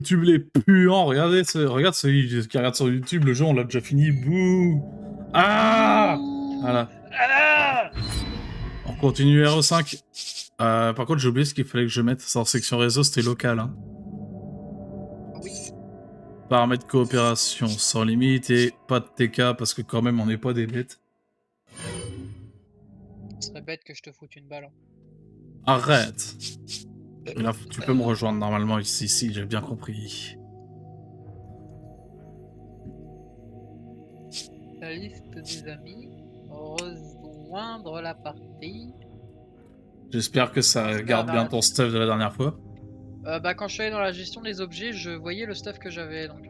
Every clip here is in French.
YouTube les puants, regardez regarde celui qui regarde sur YouTube, le jeu on l'a déjà fini, bouh. Ah voilà. On continue RE5. Par contre j'ai oublié ce qu'il fallait que je mette, c'est en section réseau, c'était local. Hein. Oui. Paramètres coopération sans limite et pas de TK parce que quand même on n'est pas des bêtes. Ce serait bête que je te foute une balle. Arrête. Et là tu peux me rejoindre normalement ici, si j'ai bien compris. La liste des amis. Rejoindre la partie. J'espère que ça garde bien ton stuff de la dernière fois. Bah quand je suis allé dans la gestion des objets, je voyais le stuff que j'avais donc.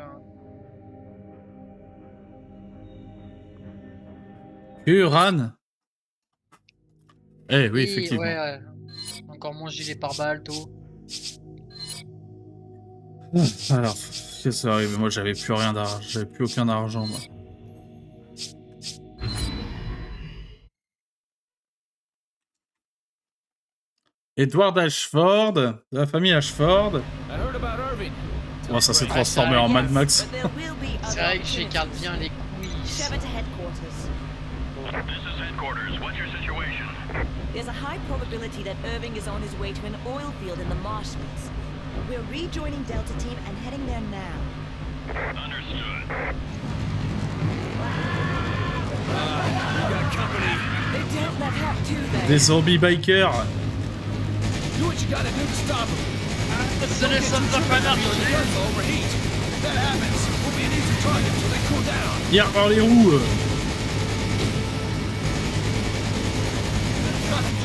Uran. Eh oui, Oui, effectivement. ouais. Encore mon gilet pare-balles, tout. Alors, qu'est-ce qui arrive? Moi, j'avais plus rien d'argent, j'avais plus aucun argent, moi. Edward Ashford, de la famille Ashford. Bon, ça s'est transformé en Mad Max. C'est vrai que j'écarte bien les couilles. There's a high probability that Irving is on his way to an oil field in the marshlands. We're rejoining Delta Team and heading there now. Understood. We got company. They don't let Hap do that. Des zombies bikers. Do what you gotta do to stop them. Ce ne sont pas anarchiques. Overheat. If that happens, we'll be an easy target until they cool down. Hier par les roues.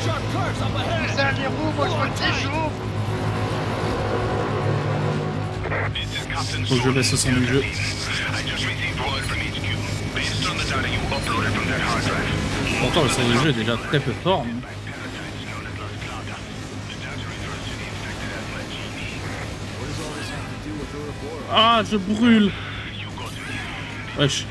Sharp curves up ahead. C'est les roues, moi je me déjoue. Faut que je laisse ce son du jeu. Pourtant, le son du jeu est déjà très peu fort. Hein. Ah, je brûle. Wesh.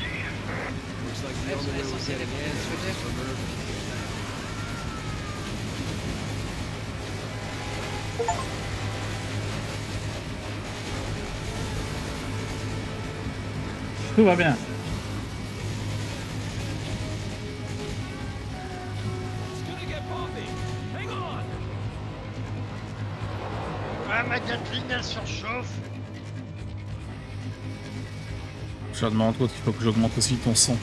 Tout va bien. Ah, ma Gatling elle surchauffe. Je me demande trop qu'il faut que j'augmente aussi ton son.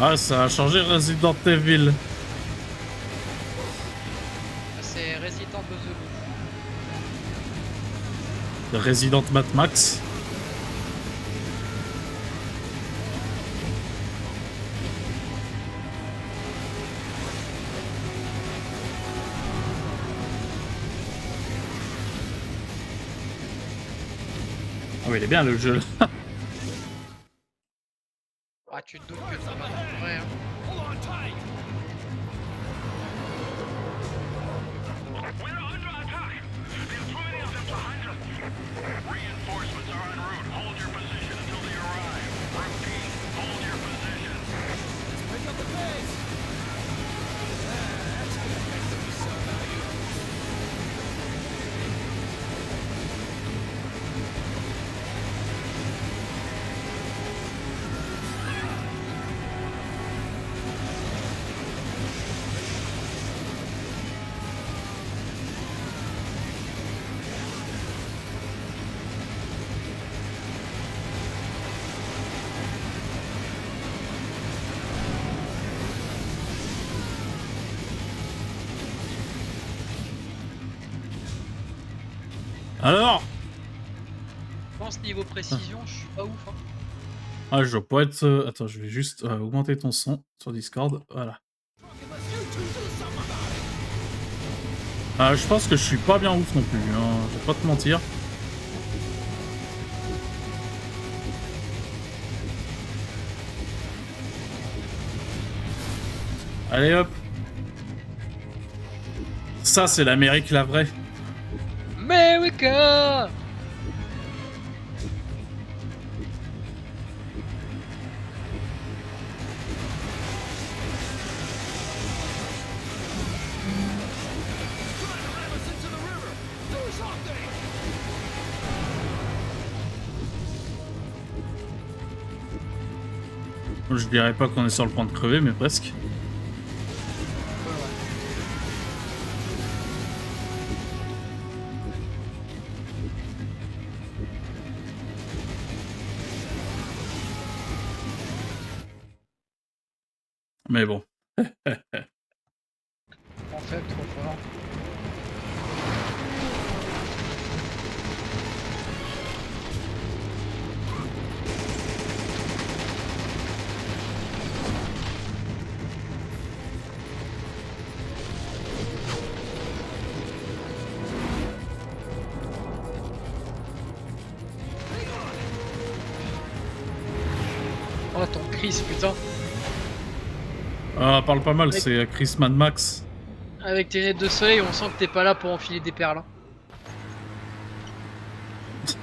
Ah, ça a changé Resident Evil. C'est Resident Evil. Resident Mad Max. Ah oui, il est bien le jeu. Ah, tu te doutes que ça va être vrai, hein. Hold on tight. We're under attack. There's too many of them to handle. Reinforcements are en route. Hold your position until they arrive. Repeat, hold your position. Let's pick up the pace. That's gonna make them be some value. Alors, Je pense niveau précision, je suis pas ouf, hein. ah, je dois pas être. Attends, je vais juste augmenter ton son sur Discord. Voilà. Je pense que je suis pas bien ouf non plus. Hein. Je vais pas te mentir. Allez hop. Ça, c'est l'Amérique la vraie. America! Je dirais pas qu'on est sur le point de crever, mais presque. Ouais, ouais. Mais bon. En fait, trop fort. Oh, ton Chris, putain. Ah, parle pas mal, Mec. c'est Chris Mad Max. Avec tes lunettes de soleil, on sent que t'es pas là pour enfiler des perles.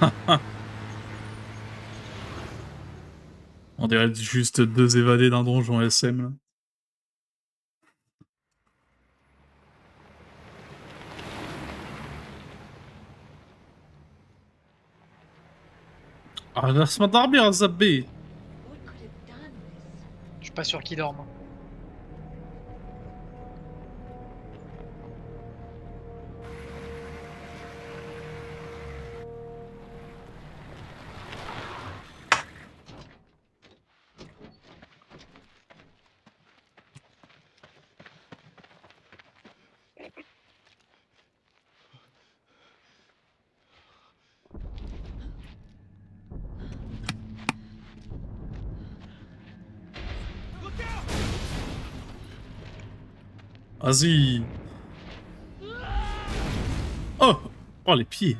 Hein. On dirait juste 2 évadés d'un donjon SM, là. Ah, laisse-moi dormir, Zabé. What could have done this? Je suis pas sûr qu'il dorme. Hein. Vas-y. Oh! Oh, les pieds.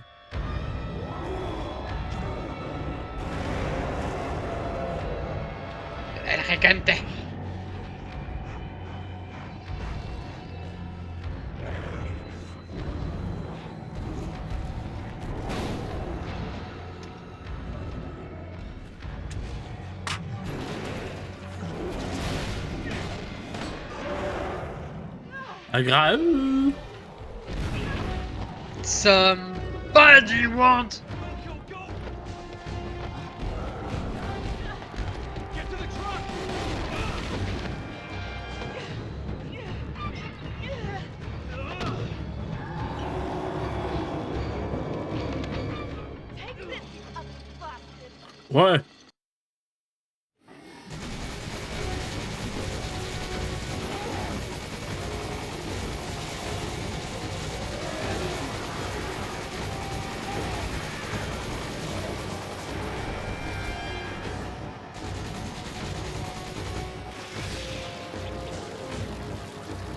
El Recante. Agréable. Somebody want. Take this, you bastard! Ouais.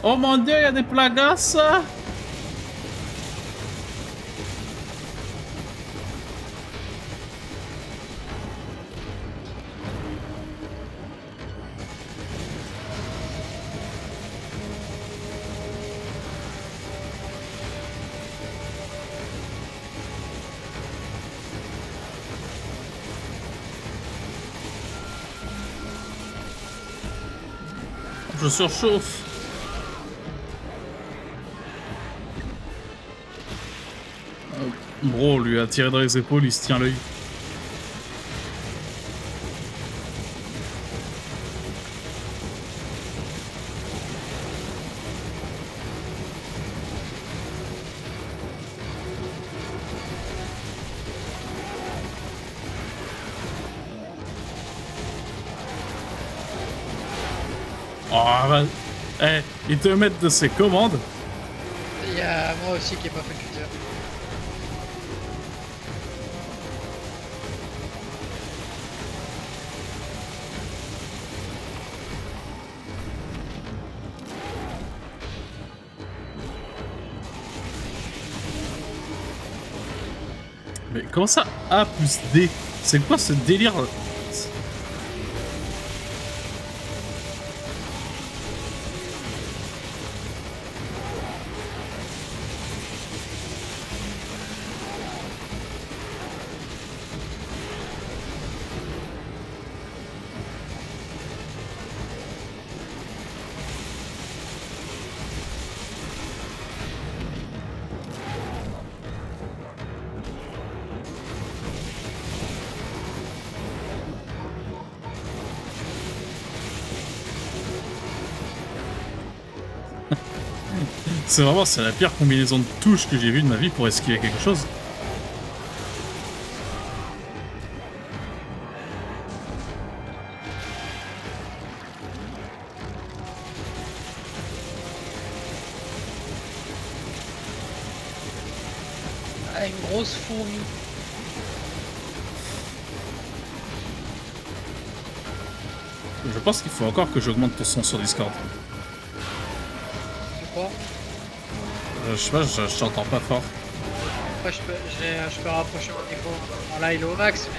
Oh mon dieu, il y a des plagas! Je surchauffe. Bro, lui a tiré dans les épaules, il se tient l'œil. Oh, bah... Eh, ils te mettent de ses commandes. Il y a moi aussi qui ai pas fait le cutter. Mais comment ça A plus D? C'est quoi ce délire? C'est la pire combinaison de touches que j'ai vue de ma vie pour esquiver quelque chose. Ah, une grosse fourmi. Je pense qu'il faut encore que j'augmente ton son sur Discord. C'est quoi? Je sais pas, je t'entends pas fort. Après, je peux rapprocher mon micro. Bon, là, il est au max, mais.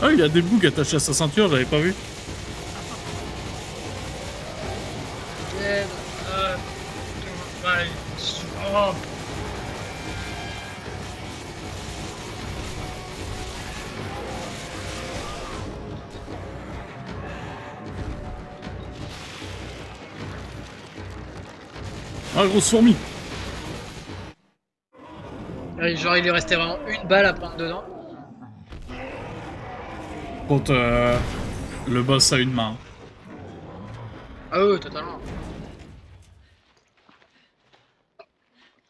Ah, il y a des boucles attachées à sa ceinture, j'avais pas vu. Ah, grosse fourmi. Genre, il lui restait vraiment une balle à prendre dedans. Contre le boss à une main. Ah oui, totalement.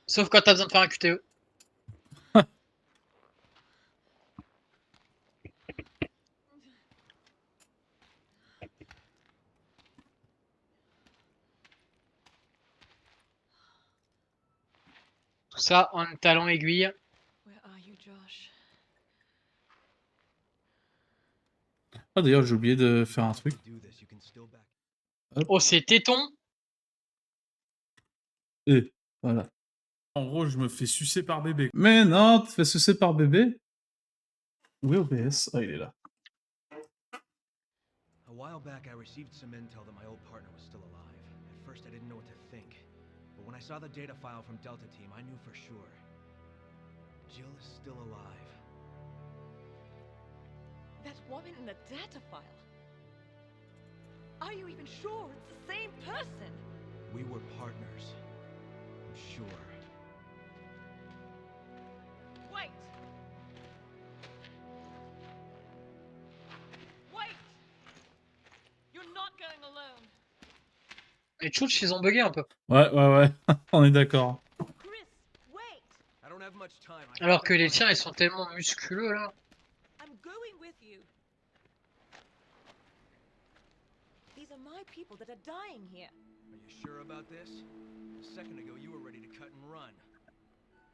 Sauf quand t'as besoin de faire un QTE. Tout ça en talon aiguille. Where are you, Josh? Ah, d'ailleurs, j'ai oublié de faire un truc. Oh, c'est téton. Et voilà. En gros, je me fais sucer par bébé. Mais non, tu te fais sucer par bébé? Où est OBS? Ah, il est là. A while back, I received some intel that my old partner was still alive. At first, I didn't know what to think. But when I saw the data file from Delta Team, I knew for sure. Jill is still alive. That woman in the data file. Are you even sure it's the same person? We were partners. I'm sure. Wait! Wait! You're not going alone. Les Chouch, ils ont bugué un peu. Ouais. On est d'accord. Chris, wait! I don't have much time. I Alors have to que les find- tiens, ils sont tellement musculeux là. I'm going with you. These are my people that are dying here. Are you sure about this? A second ago, you were ready to cut and run.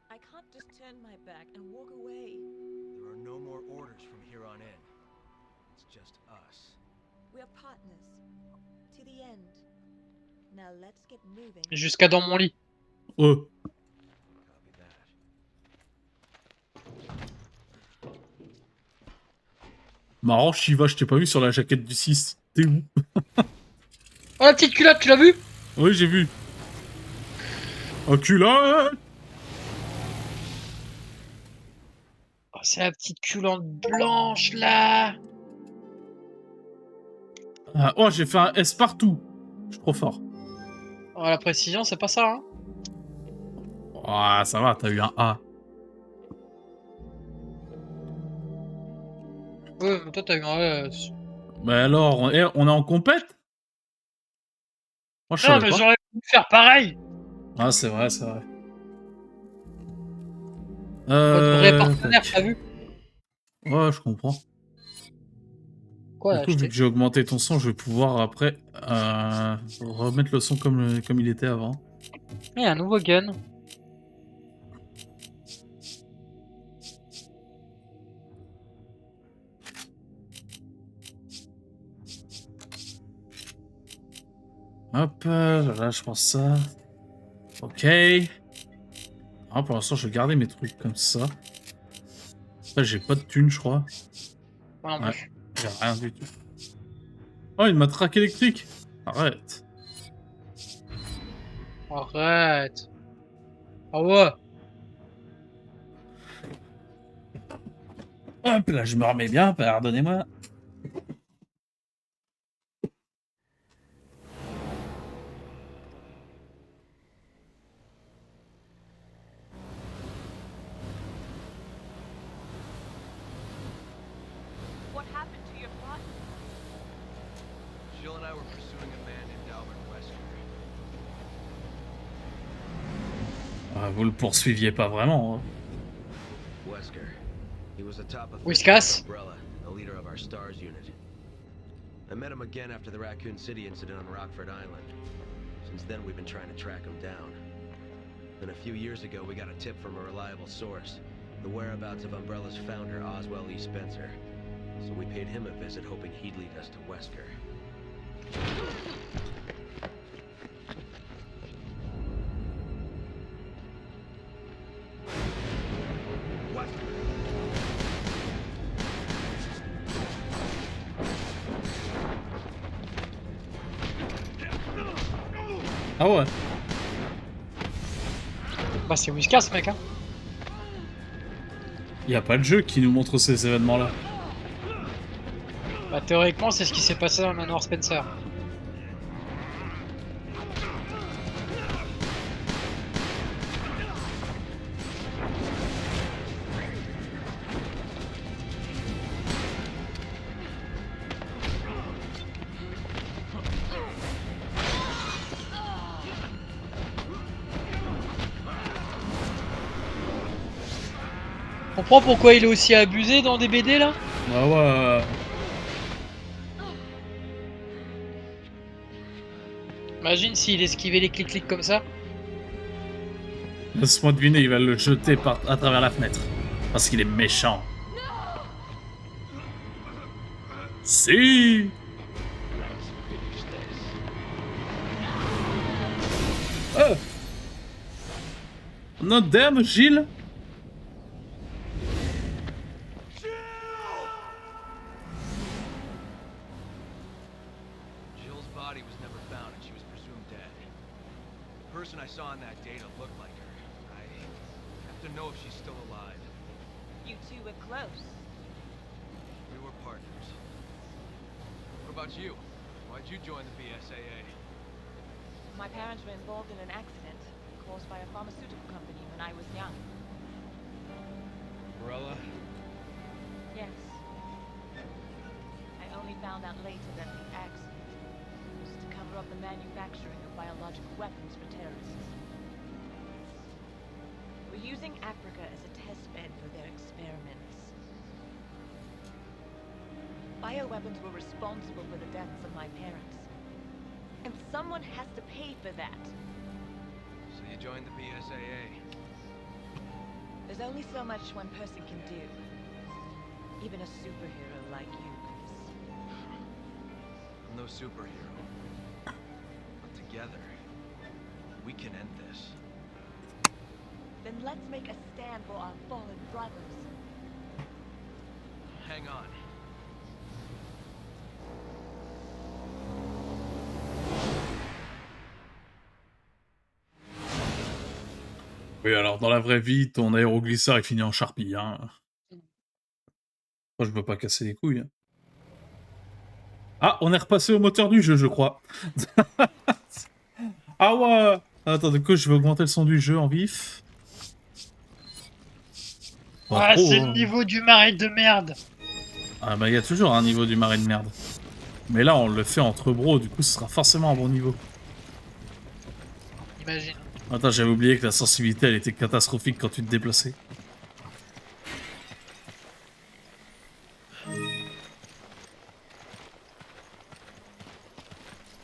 I can't just turn my back and walk away. There are no more orders from here on in. It's just us. We're partners. To the end. Now let's get moving. Jusqu'à dans mon lit. Oh. Copy that. Marrant, Shiva, je t'ai pas vu sur la jaquette du 6. T'es où? Oh, la petite culotte, tu l'as vu? Oui, j'ai vu. Oh, culotte! Oh, c'est la petite culotte blanche là. Ah, oh, j'ai fait un S partout. Je suis trop fort. Oh, la précision, c'est pas ça, hein. Ah, ça va, t'as eu un A. Ouais, mais toi, t'as eu un. Bah alors, on est en compète? Moi, je Non, savais mais pas. j'aurais pu faire pareil. Ah, c'est vrai, c'est vrai. Votre vrai partenaire, t'as vu? Ouais, je comprends. Quoi, Du coup, vu que j'ai augmenté ton son, je vais pouvoir après remettre le son comme il était avant. Il y a un nouveau gun. Hop, là, je pense ça. Ok. Ah, pour l'instant, je vais garder mes trucs comme ça. Là, j'ai pas de thunes, je crois. Moi non Ouais. plus. J'ai rien du tout. Oh, une matraque électrique. Arrête. Arrête. Ah ouais. Hop là, je me remets bien, pardonnez-moi. What happened to your plot? Jill and I were pursuing a man named Albert Wesker. Ah, vous le poursuiviez pas vraiment. Hein. Wesker. He was the top of Whiskas. Umbrella, the leader of our STARS unit. I met him again after the Raccoon City incident on Rockford Island. Since then, we've been trying to track him down. Then a few years ago, we got a tip from a reliable source. The whereabouts of Umbrella's founder, Oswell E. Spencer. So we paid him a visit, hoping he'd lead us to Wesker. Ah ouais. Bah c'est Whiskas mec hein. Y a pas de jeu qui nous montre ces événements-là. Bah théoriquement c'est ce qui s'est passé dans le manoir Spencer. On comprend pourquoi il est aussi abusé dans des BD là. Ah ouais. Imagine s'il esquivait les clics-clics comme ça. Laisse-moi deviner, il va le jeter à travers la fenêtre. Parce qu'il est méchant. Si. Oh. No damn, Gilles. Jill's body was never found and she was presumed dead. The person I saw in that data looked like her. I have to know if she's still alive. You two were close. We were partners. What about you? Why'd you join the BSAA? My parents were involved in an accident caused by a pharmaceutical company when I was young. Umbrella? Yes. I only found out later that the accident was to cover up the manufacturing of biological weapons for terrorists. We're using Africa as a test bed for their experiments. Bioweapons were responsible for the deaths of my parents. And someone has to pay for that. So you joined the BSAA. There's only so much one person can do. Even a superhero like you, Chris. I'm no superhero. But together, we can end this. Then let's make a stand for our fallen brothers. Hang on. Oui, alors dans la vraie vie, ton aéroglisseur est fini en charpie. Hein. Moi, je veux pas casser les couilles. Hein. Ah, on est repassé au moteur du jeu, je crois. Ah ouais. Attends, du coup, je vais augmenter le son du jeu en vif. Pas Ah trop, c'est hein. le niveau du marais de merde. Ah bah, il y a toujours un niveau du marais de merde. Mais là, on le fait entre bros, du coup, ce sera forcément un bon niveau. Imagine. Attends, j'avais oublié que la sensibilité, elle était catastrophique quand tu te déplaçais.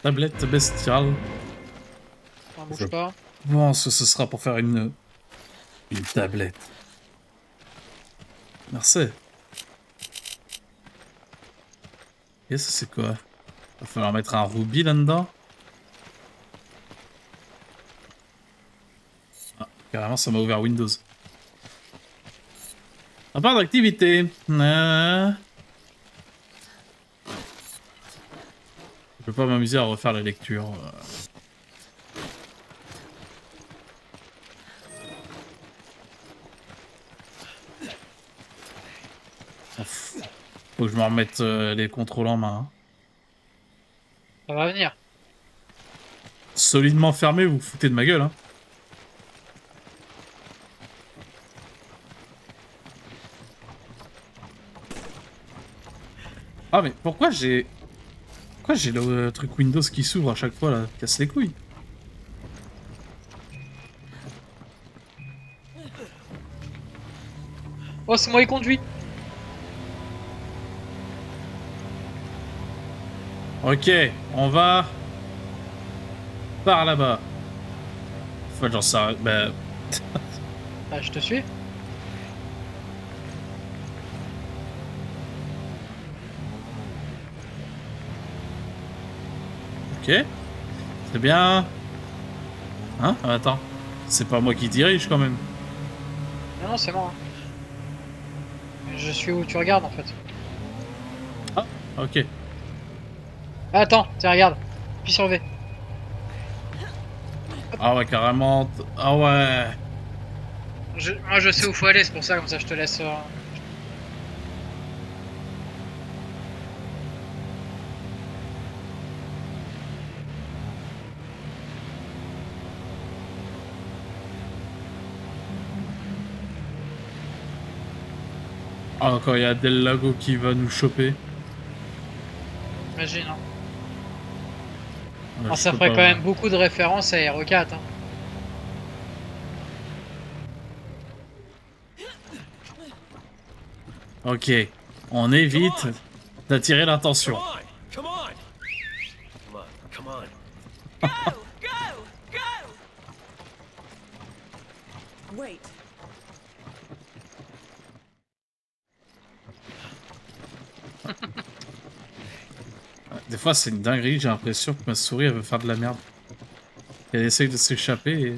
Tablette bestiale. On bouge pas. Je pense que ce sera pour faire une tablette. Merci. Et ça, c'est quoi? Va falloir mettre un Ruby là-dedans. Ah, carrément, ça m'a ouvert Windows. À part d'activité. Je peux pas m'amuser à refaire la lecture. Faut que je me remette les contrôles en main. Hein. Ça va venir. Solidement fermé, vous vous foutez de ma gueule. Hein. Ah mais pourquoi j'ai... Pourquoi j'ai le truc Windows qui s'ouvre à chaque fois là? Casse les couilles. Oh, c'est moi qui conduis. Ok, on va... Par là-bas. Enfin, j'en sais rien. Bah... Ah, je te suis. Ok. C'est bien. Hein? Attends. C'est pas moi qui dirige quand même. Non, non, c'est moi. Je suis où tu regardes en fait. Ah, ok. Ah, attends, tiens, regarde. Puis sur V. Ah ouais, carrément. Ah ouais. Moi je sais où faut aller, c'est pour ça, comme ça je te laisse. Ah, quand il y a Del Lago qui va nous choper. Imagine, hein. Ouais, Alors, je ça peux ferait pas- quand même beaucoup de références à Hero 4. Hein. Ok. On évite d'attirer l'attention. Come on! Come on, come on. Go! Go! Go! Wait. Des fois, c'est une dinguerie. J'ai l'impression que ma souris, elle veut faire de la merde. Elle essaye de s'échapper et...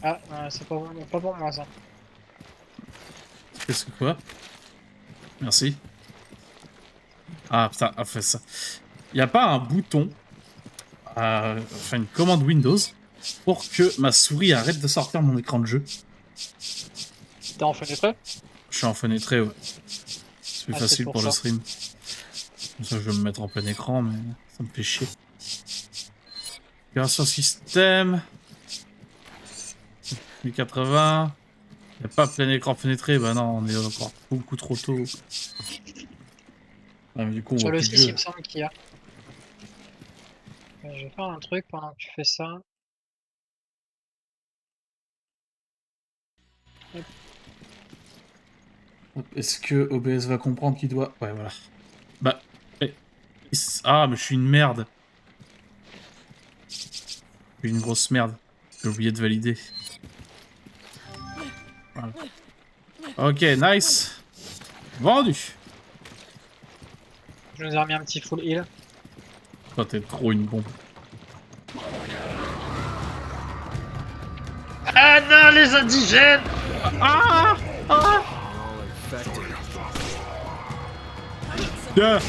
Ah, c'est pas pour moi ça. Qu'est-ce que quoi? Merci. Ah putain, ah, fait ça. Y a pas un bouton, enfin une commande Windows, pour que ma souris arrête de sortir mon écran de jeu? T'es en fenêtre? Je suis en fenêtré, ouais. C'est plus Ah, c'est facile pour pour le ça. stream. Comme ça, je vais me mettre en plein écran, mais ça me fait chier. Opération système. 1080. Y a pas plein écran fenêtré, bah non, on est encore beaucoup trop tôt. Ah, mais du coup, on Sur voit le plus de 6, il jeu. me semble qu'il y a. Je vais faire un truc pendant que tu fais ça. Est-ce que OBS va comprendre qu'il doit... Ouais, voilà. Bah... eh, ah, mais je suis une merde. Je suis une grosse merde. J'ai oublié de valider. Voilà. Ok, nice. Vendu. Je nous ai remis un petit full heal. Toi, t'es trop une bombe. Ah non, les indigènes! Ah! Ah! All infected. Tiens.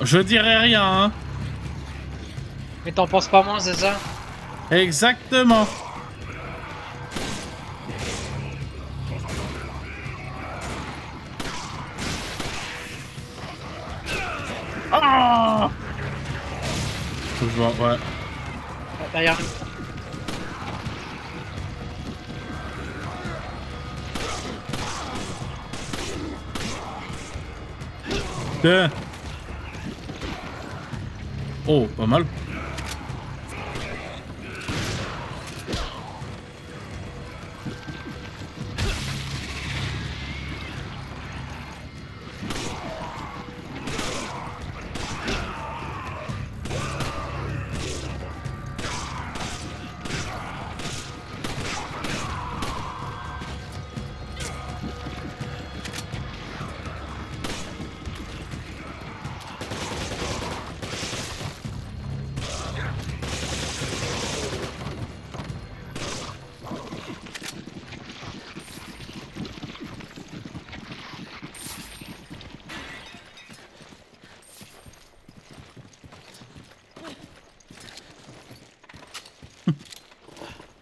Je dirais rien, hein. Mais t'en penses pas moins, c'est ça? Exactement. Ah! Faut que je vois, ouais. Derrière nous. Tiens. Oh, pas mal.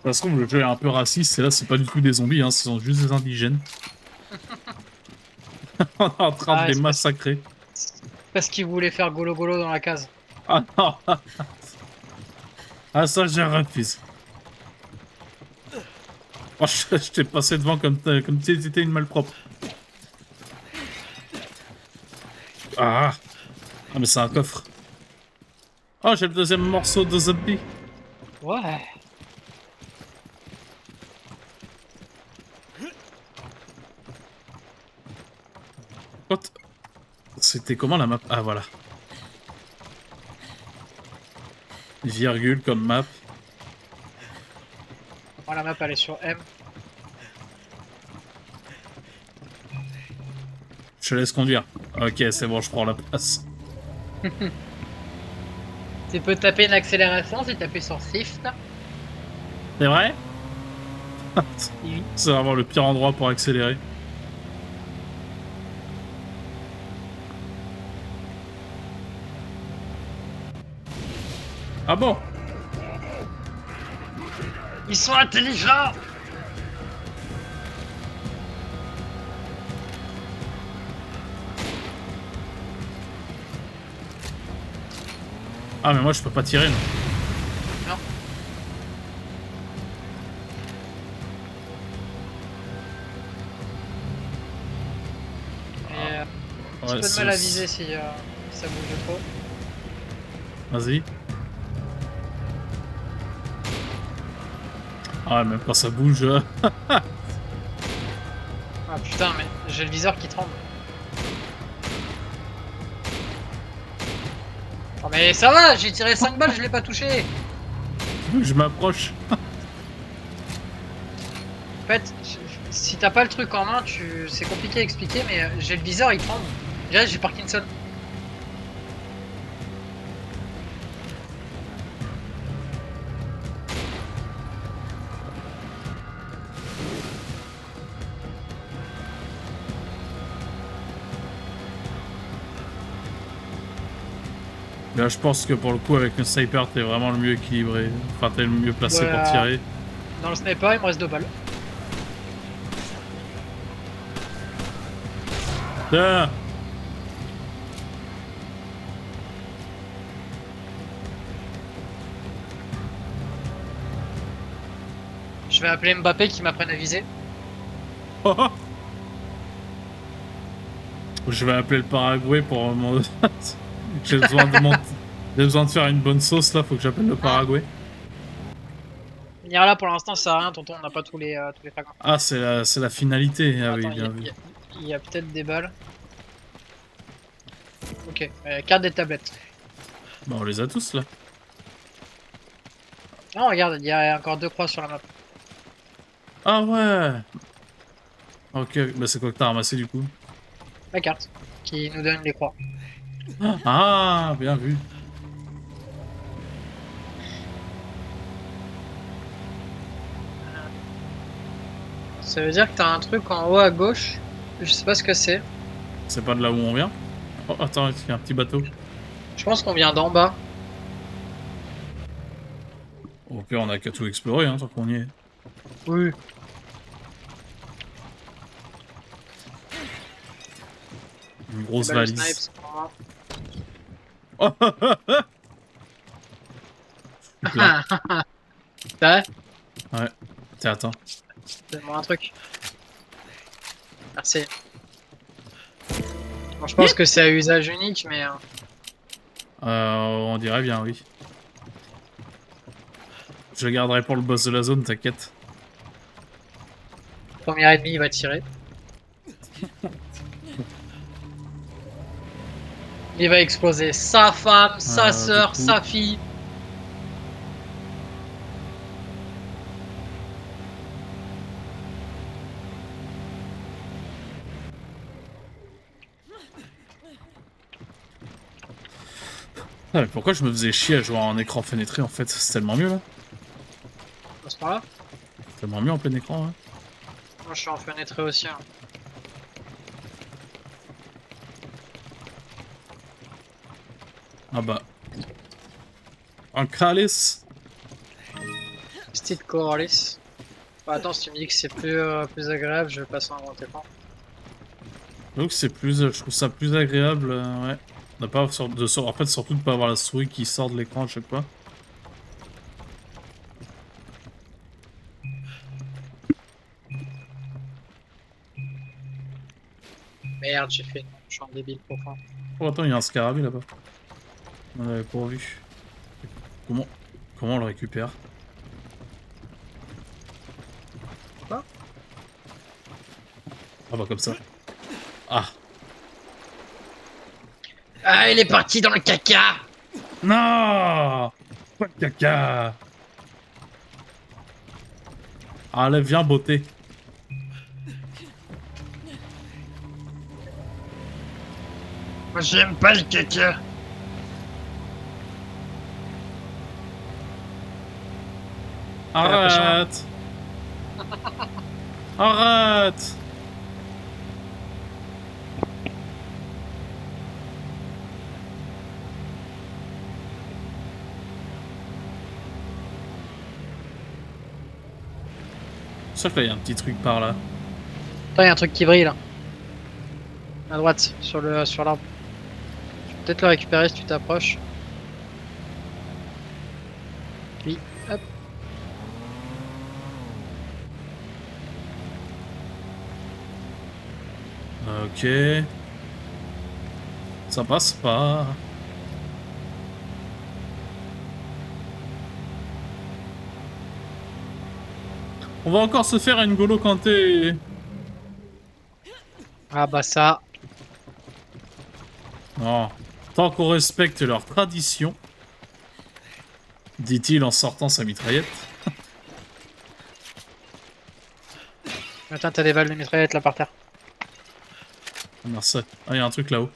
Ça se trouve, le jeu est un peu raciste, et là, c'est pas du tout des zombies, hein, ce sont juste des indigènes. On est en train de les c'est massacrer. parce qu'il voulait faire golo golo dans la case. Ah non! Ah ça, je refuse. Oh, je t'ai passé devant comme si c'était une malpropre. Ah! Ah, mais c'est un coffre. Oh, j'ai le deuxième morceau de zombie. Ouais. What? C'était comment la map? Ah, voilà. Virgule comme map. Bon, la map elle est sur M. Je te laisse conduire. Ok, c'est bon, je prends la place. Tu peux taper une accélération si tu appuies sur Shift. C'est vrai? Oui. C'est vraiment le pire endroit pour accélérer. Ah bon? Ils sont intelligents! Ah, mais moi, je peux pas tirer, non. Non. Et un petit Ouais, peu de mal à viser si ça bouge trop. Vas-y. Ah ouais, même quand ça bouge... Ah putain, mais j'ai le viseur qui tremble. Oh mais ça va, j'ai tiré 5 balles, je l'ai pas touché. je m'approche. En fait, si t'as pas le truc en main, c'est compliqué à expliquer, mais j'ai le viseur, il tremble. Déjà, j'ai Parkinson. Là, je pense que pour le coup, avec le sniper, t'es vraiment le mieux équilibré. Enfin, t'es le mieux placé Ouais, pour tirer. Dans le sniper, il me reste 2 balles. Tiens! Je vais appeler Mbappé qui m'apprenne à viser. Oh, oh. Je vais appeler le Paraguay pour mon... J'ai besoin de faire une bonne sauce là, faut que j'appelle le Paraguay. Venir là pour l'instant, ça sert à rien, tonton, on n'a pas tous les fragments. Ah, c'est la finalité. Ah oui, Attends, bien vu. il y a peut-être des balles. Ok, carte des tablettes. Bah, on les a tous là. Non, regarde, il y a encore 2 croix sur la map. Ah ouais. Ok, bah c'est quoi que t'as ramassé du coup? La carte qui nous donne les croix. Ah, bien vu. Ça veut dire que t'as un truc en haut à gauche. Je sais pas ce que c'est. C'est pas de là où on vient? Oh, attends, il y a un petit bateau. Je pense qu'on vient d'en bas. Au pire, on a qu'à tout explorer, hein, tant qu'on y est. Oui. Une grosse Les balles de valise. snipe, c'est pour moi. Oh, je suis plein. T'as Ouais. Tiens, attends. donne-moi un truc. Merci. Bon, je pense que c'est à usage unique, mais... On dirait bien, oui. Je le garderai pour le boss de la zone, t'inquiète. Premier ennemi, il va tirer. Il va exploser sa femme, sa sœur, du coup. sa fille. Ah, mais pourquoi je me faisais chier à jouer en écran fenêtré en fait? C'est tellement mieux là. À ce moment-là, C'est tellement mieux en plein écran. Hein. moi je suis en fenêtre aussi. Hein. Ah bah. Un calice. Style Corollis. Bah, attends, si tu me dis que c'est plus agréable, je vais passer en grand écran. Donc c'est plus, je trouve ça plus agréable, ouais. De pas en fait, surtout de pas avoir la souris qui sort de l'écran à chaque fois. Merde, j'ai fait une... Je suis un débile profond. Oh attends, il y a un scarabée là-bas. On l'avait pas vu. Comment on le récupère? Quoi? Ah bah comme ça. Ah Ah, il est parti dans le caca! non! Pas de caca! Allez, viens beauté. Moi, j'aime pas le caca! Arrête! Arrête! C'est sûr que là, il y a un petit truc par là. Attends, il y a un truc qui brille là. À droite, sur l'arbre. Tu peux peut-être le récupérer si tu t'approches. Oui, hop. Ok. Ça passe pas. On va encore se faire une N'Golo Kanté. Ah bah ça. Non. Tant qu'on respecte leur tradition, dit-il en sortant sa mitraillette. Attends, t'as des balles de mitraillette là par terre. Merci. Ah, il y a un truc là-haut.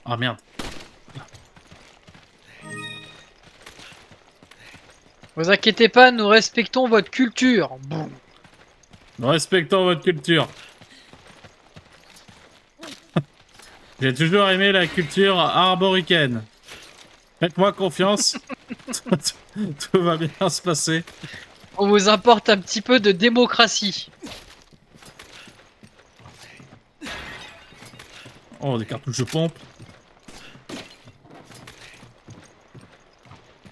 Ah merde. Vous inquiétez pas, nous respectons votre culture. Boum. Nous respectons votre culture. J'ai toujours aimé la culture armoricaine. Faites-moi confiance. Tout va bien se passer. On vous importe un petit peu de démocratie. Oh, des cartouches de pompe.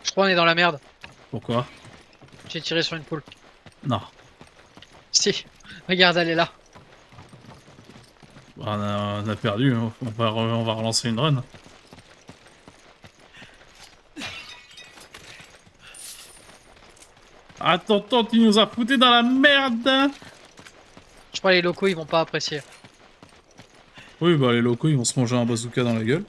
Je crois qu'on est dans la merde. Pourquoi? J'ai tiré sur une poule. Non. Si, regarde, elle est là. On a perdu. On va relancer une run. Attends, il nous a foutu dans la merde. Je crois que les locaux ils vont pas apprécier. Oui, bah les locaux, ils vont se manger un bazooka dans la gueule.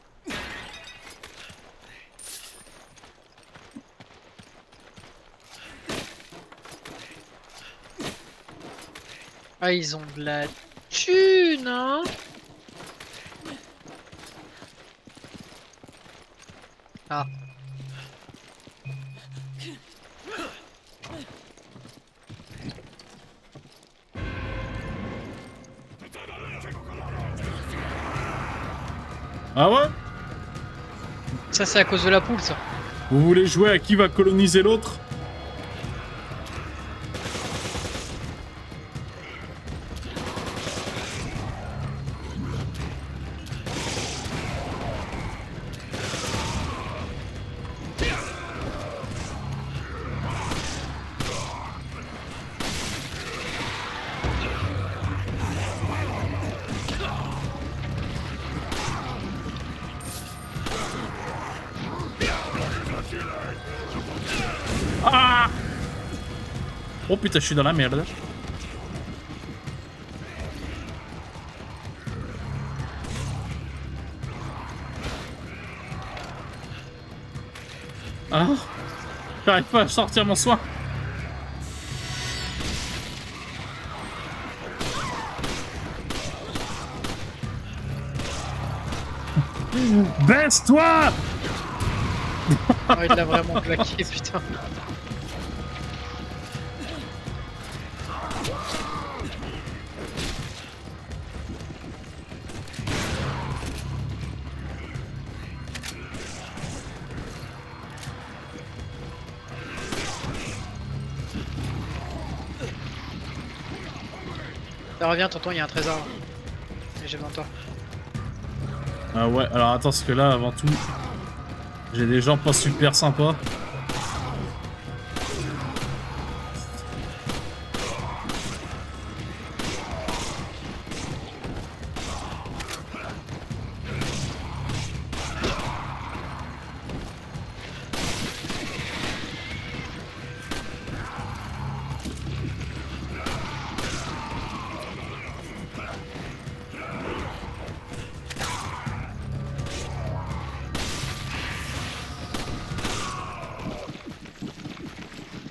Ah, ils ont de la thune, hein. Ah. Ah ouais? Ça, c'est à cause de la poule, ça. Vous voulez jouer à qui va coloniser l'autre? Ah! Oh putain, je suis dans la merde. Ah! J'arrive pas à sortir mon soin. Baisse-toi! Ah, il l'a vraiment claqué, putain. Reviens, tonton, il y a un trésor. Là. Et j'ai devant toi. Ah ouais, alors attends, parce que là, avant tout, j'ai des gens pas super sympas.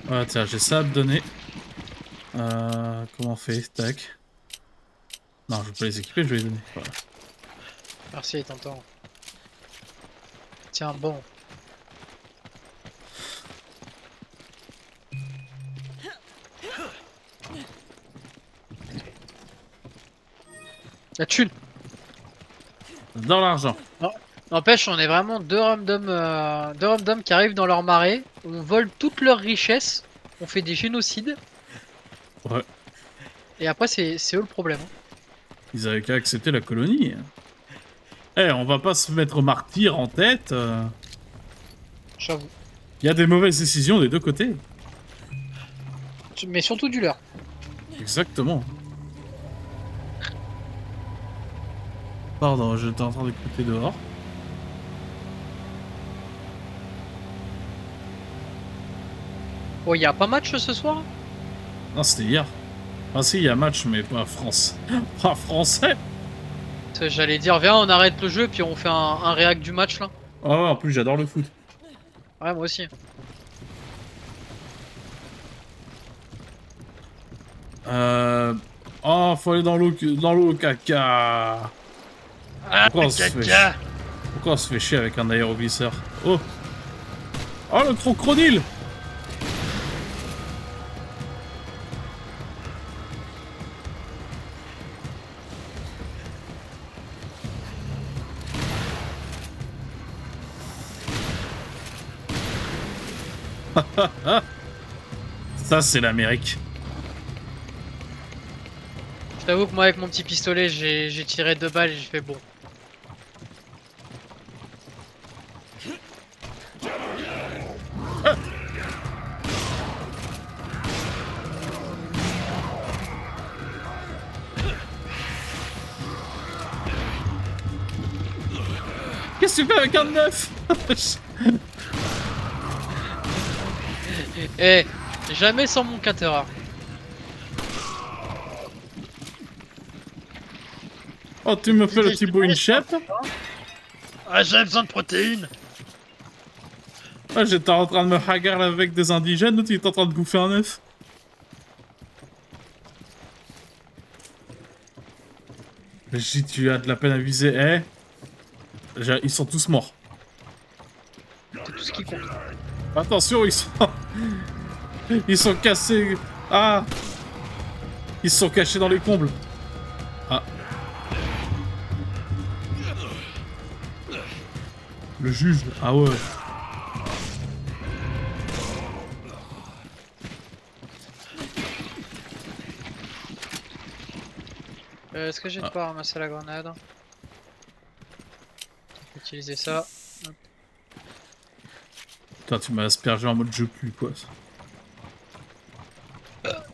Ah tiens, j'ai ça à te donner. Comment on fait? Tac. Non, je vais pas les équiper, je vais les donner. Voilà. Merci, tonton. Tiens, bon. La thune. Dans l'argent. N'empêche, on est vraiment deux random qui arrivent dans leur marée. On vole toutes leurs richesses. On fait des génocides. Ouais. Et après, c'est eux le problème. Hein. Ils avaient qu'à accepter la colonie. Eh, on va pas se mettre martyr en tête. J'avoue. Il y a des mauvaises décisions des deux côtés. Mais surtout du leur. Exactement. Pardon, j'étais en train d'écouter dehors. Oh, y a pas match ce soir? Non, c'était hier. Ah si, il y a match, mais pas France. Pas français. J'allais dire, viens, on arrête le jeu puis on fait un réact du match là. Ah ouais, en plus j'adore le foot. Ouais, moi aussi. Oh, faut aller dans l'eau, caca. Ah, Pourquoi on se fait chier avec un aéroglisseur? Oh. Oh, le crocodile. Ça, c'est l'Amérique. Je t'avoue que moi, avec mon petit pistolet, j'ai tiré 2 balles et j'ai fait bon. Qu'est-ce que tu fais avec un neuf? Eh, jamais sans mon cutter. Oh, tu me fais le Thibaut InShape? Ah, j'ai besoin de protéines. Ah, j'étais en train de me hagar avec des indigènes, l'autre il est en train de bouffer un œuf. Si tu as de la peine à viser, ils sont tous morts. C'est tout ce qui compte. Attention, ils sont... ils sont cassés. Ah. Ils se sont cachés dans les combles. Ah. Le juge. Ah ouais. Est-ce que j'ai de quoi ramasser la grenade? On peut utiliser ça. Putain, tu m'as aspergé en mode je pue, quoi.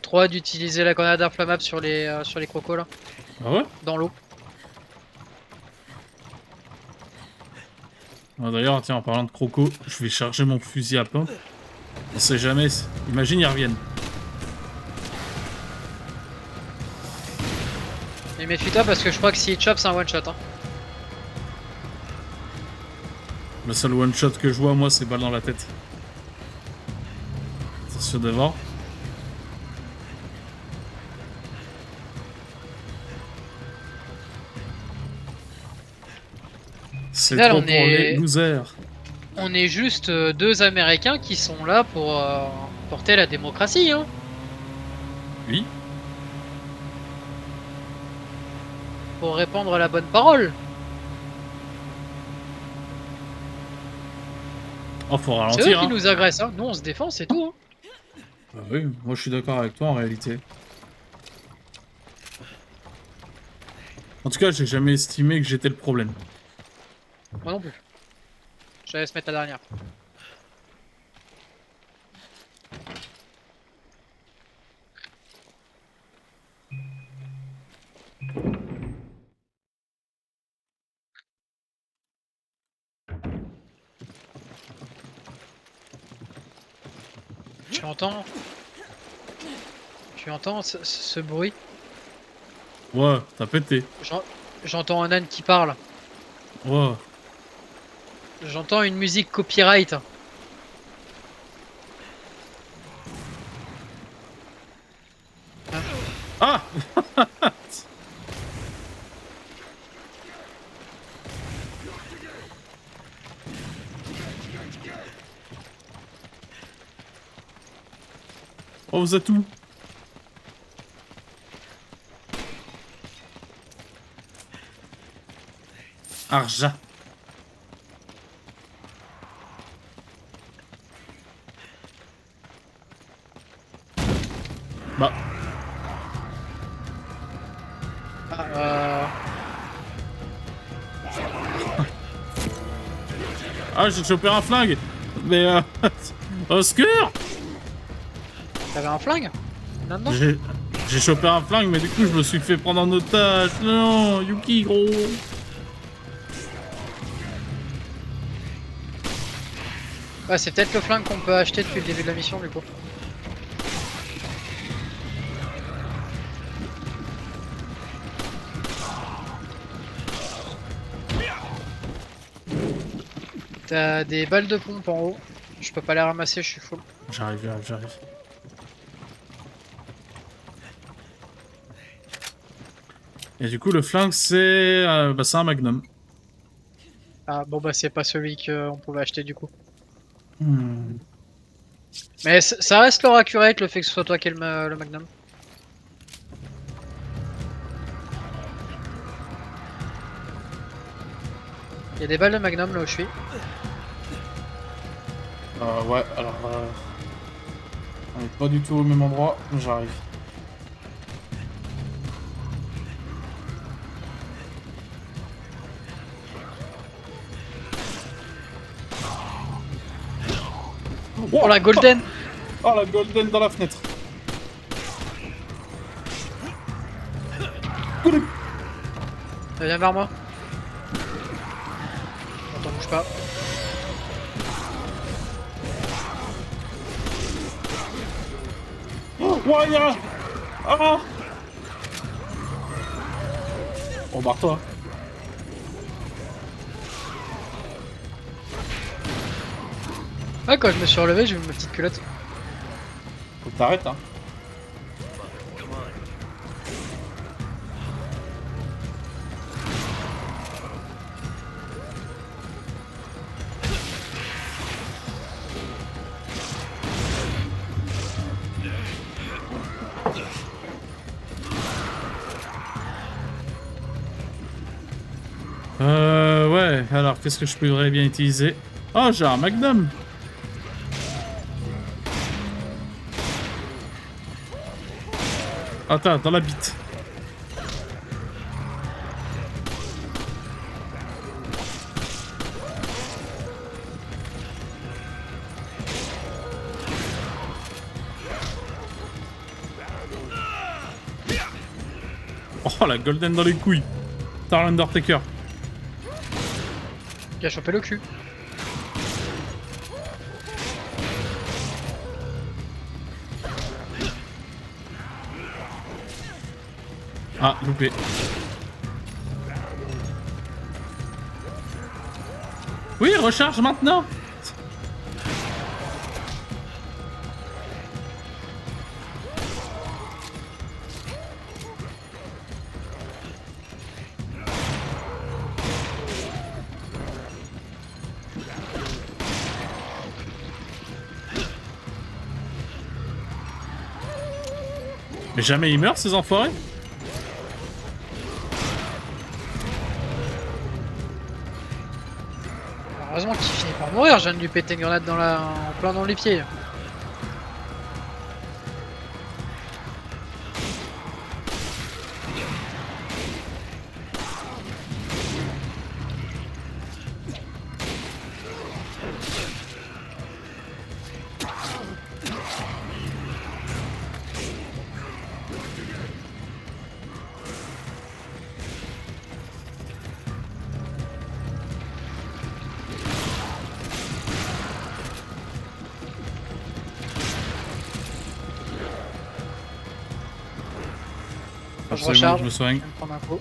3 d'utiliser la grenade inflammable sur les crocos là, Ah ouais? dans l'eau. Ah, d'ailleurs, tiens, en parlant de croco, je vais charger mon fusil à pompe. On sait jamais. Imagine, ils reviennent. Mais méfie-toi parce que je crois que s'il chope, c'est un one shot. Hein. Le seul one shot que je vois, moi, c'est balle dans la tête. Attention devant. C'est Là, trop on pour est- les losers. On est juste 2 Américains qui sont là pour porter la démocratie. Hein. Oui. Pour répandre la bonne parole. Oh, faut C'est eux ralentir, qui hein. nous agressent. Hein. Nous, on se défend, c'est tout. Hein. Bah oui, moi je suis d'accord avec toi en réalité. En tout cas, j'ai jamais estimé que j'étais le problème. Moi non plus. Je laisse mettre la dernière. Tu entends? Tu entends ce bruit? Ouais, t'as pété. J'entends un âne qui parle. Ouais. J'entends une musique copyright. Ah! Oh, vous êtes où? Arja. Bah. Ah, Ah, j'ai chopé un flingue. Mais au secours! T'avais un flingue? Là-dedans? J'ai chopé un flingue, mais du coup, je me suis fait prendre en otage. Non, Yuki, gros. Ouais, c'est peut-être le flingue qu'on peut acheter depuis le début de la mission, du coup. T'as des balles de pompe en haut. Je peux pas les ramasser, je suis full. J'arrive. Et du coup, le flingue, c'est c'est un magnum. Ah bon bah c'est pas celui qu'on pouvait acheter du coup. Hmm. Mais ça reste leur accurate le fait que ce soit toi qui ait le magnum. Il y a des balles de magnum là où je suis. Ouais, alors... on est pas du tout au même endroit, j'arrive. Oh la golden! Oh la golden dans la fenêtre. Viens vers moi. Attends, bouge pas. Oh, ouais, y'a... Ah. Oh, barre-toi. Ah quand je me suis relevé j'ai vu ma petite culotte. Faut que t'arrêtes, hein. Ouais, alors qu'est-ce que je pourrais bien utiliser? Oh, j'ai un magnum. Attends, dans la bite. Oh, la golden dans les couilles. T'as l'Undertaker. Qui a chopé le cul. Ah, loupé. Oui, recharge maintenant. Mais jamais ils meurent, ces enfoirés. Heureusement qu'il finit par mourir, je viens de lui péter une grenade en plein dans les pieds. Quand je Absolument, recharge, je me soigne. je vais me prendre un coup.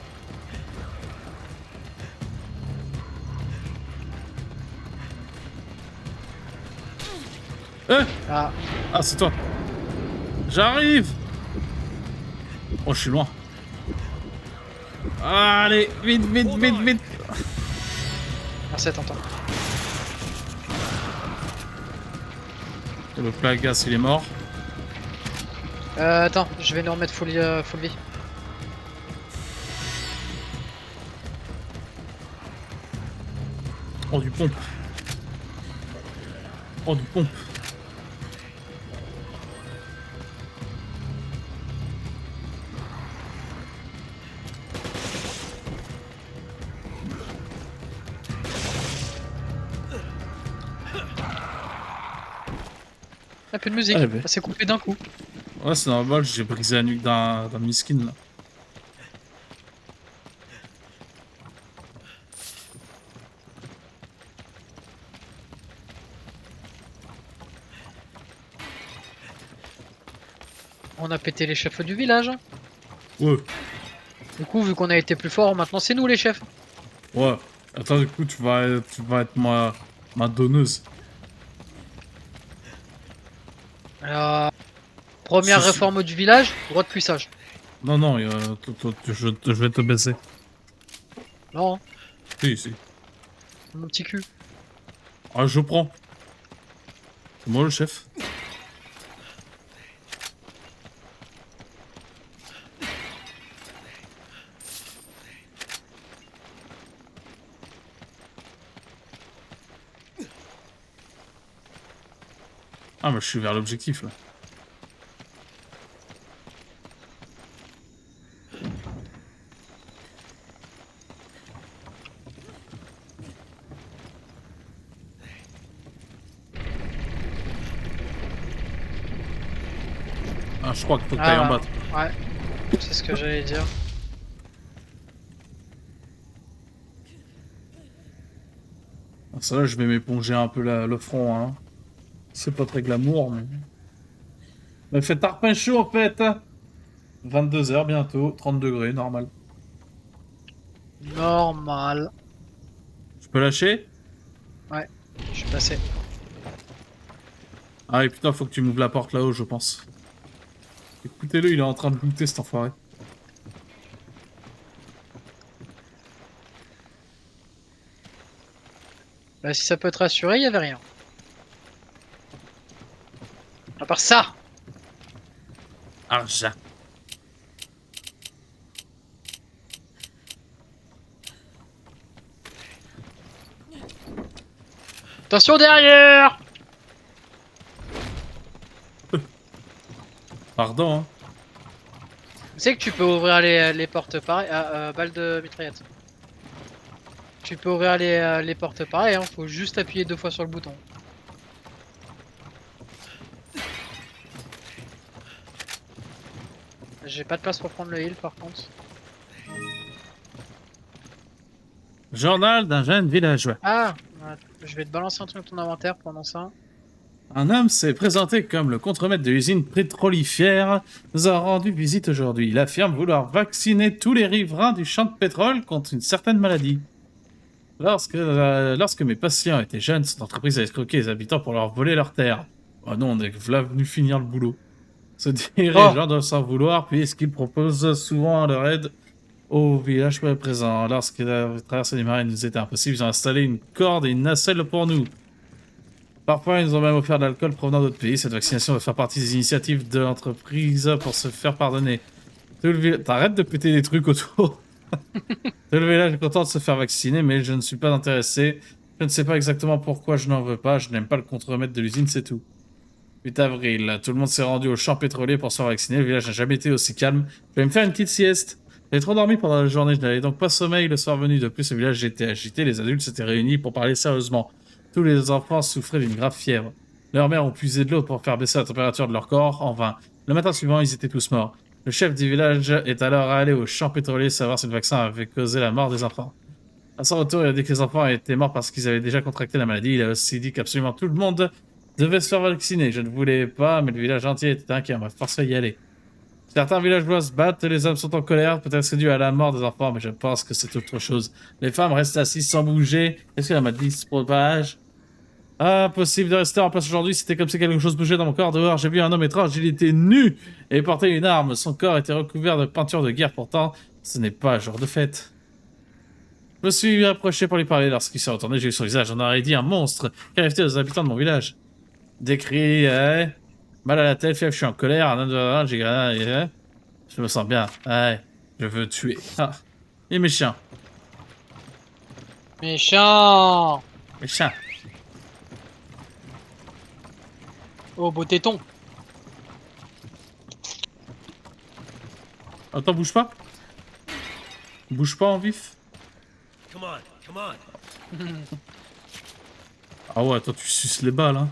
Ah, Ah, c'est toi. J'arrive. Oh, je suis loin. Allez, vite, vite, vite, vite. merci, Tintin. Le plagas, il est mort. Attends, je vais nous remettre full vie. Oh, du pompe. Oh, du pompe. Ah, plus de musique, Ah, ben. ça s'est coupé d'un coup. Ouais, c'est normal, j'ai brisé la nuque d'un miskin là. On a pété les chefs du village. Ouais, Du coup, vu qu'on a été plus fort, maintenant c'est nous les chefs. ouais. Attends, du coup, tu vas être ma donneuse. Euh, Première Si, si. réforme du village, droit de cuissage. Non, non, je vais te baisser. Non, hein, Si, si. mon petit cul. Ah, je prends. C'est moi le chef. Ah, mais je suis vers l'objectif là. Ah, je crois qu'il faut que t'ailles en bas. Ouais, c'est ce que j'allais dire. Ah, ça là, je vais m'éponger un peu le front, hein. C'est pas très glamour, mais... Mais fait tarpin chaud en fait. 22 h bientôt, 30 degrés, normal. Normal. Je peux lâcher? Ouais, je suis passé. Ah et putain, faut que tu m'ouvres la porte là-haut, je pense. Écoutez-le, il est en train de looter cet enfoiré. Bah, si ça peut te rassurer, il y avait rien. À part ça. Arja. Attention derrière. Pardon, hein. Tu sais que tu peux ouvrir les portes pareil. Balle de mitraillette. Tu peux ouvrir les portes pareil, hein. Faut juste appuyer 2 fois sur le bouton. J'ai pas de place pour prendre le heal par contre. Journal d'un jeune villageois. Ah, ouais, je vais te balancer un truc dans ton inventaire pendant ça. Un homme s'est présenté comme le contremaître de l'usine pétrolifère, nous a rendu visite aujourd'hui. Il affirme vouloir vacciner tous les riverains du champ de pétrole contre une certaine maladie. Lorsque mes patients étaient jeunes, cette entreprise a escroqué les habitants pour leur voler leurs terres. Oh non, on est là venu finir le boulot. Ce dirigeant doit s'en vouloir puisqu'il propose souvent leur aide au village présent. Lorsque la traversée des marées nous était impossible, ils ont installé une corde et une nacelle pour nous. Parfois, ils nous ont même offert de l'alcool provenant d'autres pays. Cette vaccination va faire partie des initiatives de l'entreprise pour se faire pardonner. T'arrêtes de péter des trucs autour. Tout le village est content de se faire vacciner, mais je ne suis pas intéressé. Je ne sais pas exactement pourquoi je n'en veux pas. Je n'aime pas le contremaître de l'usine, c'est tout. 8 avril, tout le monde s'est rendu au champ pétrolier pour se faire vacciner. Le village n'a jamais été aussi calme. Je vais me faire une petite sieste. J'ai trop dormi pendant la journée, je n'avais donc pas sommeil le soir venu. De plus, le village était agité, les adultes s'étaient réunis pour parler sérieusement. Tous les enfants souffraient d'une grave fièvre. Leurs mères ont puisé de l'eau pour faire baisser la température de leur corps, en vain. Le matin suivant, ils étaient tous morts. Le chef du village est alors allé au champ pétrolier savoir si le vaccin avait causé la mort des enfants. À son retour, il a dit que les enfants étaient morts parce qu'ils avaient déjà contracté la maladie. Il a aussi dit qu'absolument tout le monde devait se faire vacciner. Je ne voulais pas, mais le village entier était inquiet. On m'a forcé à y aller. Certains villageois se battent et les hommes sont en colère. Peut-être c'est dû à la mort des enfants, mais je pense que c'est autre chose. Les femmes restent assises sans bouger. Est-ce que la maladie se propage? Ah, impossible de rester en place aujourd'hui. C'était comme si quelque chose bougeait dans mon corps. Dehors, j'ai vu un homme étrange. Il était nu et portait une arme. Son corps était recouvert de peinture de guerre. Pourtant, ce n'est pas un jour de fête. Je me suis approché pour lui parler. Lorsqu'il s'est retourné, j'ai vu son visage. On aurait dit un monstre. Qu'arrive-t-il aux habitants de mon village? Des cris, mal à la tête, fièvre, je suis en colère. J'ai je me sens bien. Je veux tuer. Ah, il est méchant. Méchant. Méchant. Oh, beau téton. Attends, bouge pas. Bouge pas en vif. Come on. Ah ouais, toi tu suces les balles, hein.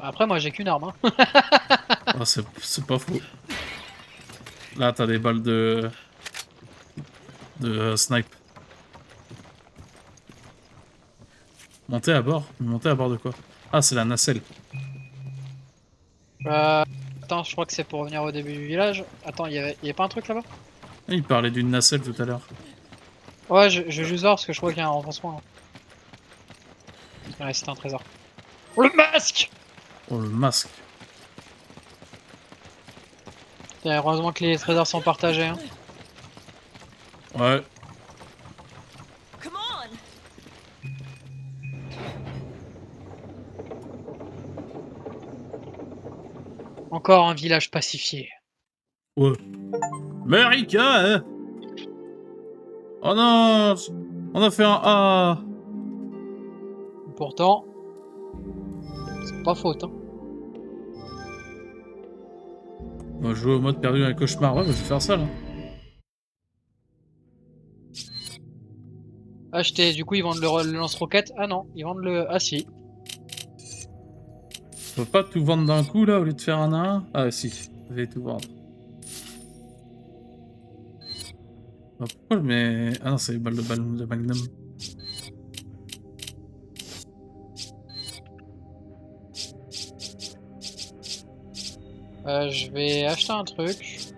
Après, moi, j'ai qu'une arme. Hein. Ah, c'est pas faux. Là, t'as des balles de snipe. Montez à bord. Montez à bord de quoi? Ah, c'est la nacelle. Attends, je crois que c'est pour revenir au début du village. Attends, y avait pas un truc là-bas? Ah, il parlait d'une nacelle tout à l'heure. Ouais, je vais juste voir parce que je crois qu'il y a un renfoncement. Là. Ouais, c'était un trésor. Oh, le masque! Oh, le masque. Et heureusement que les trésors sont partagés. Hein. Ouais. Come on! Encore un village pacifié. Ouais. Marika, hein? Oh non! On a fait un A! Pourtant, c'est pas faute. Hein. On va jouer au mode perdu dans un cauchemar. Ouais, bah, je vais faire ça là. Acheter, du coup ils vendent le lance-roquette. Ah non, ils vendent le... Ah si. On peut pas tout vendre d'un coup là au lieu de faire un à un? Ah si, je vais tout vendre. Ah, pourquoi je mets... Ah non, c'est les balles de Magnum. Je vais acheter un truc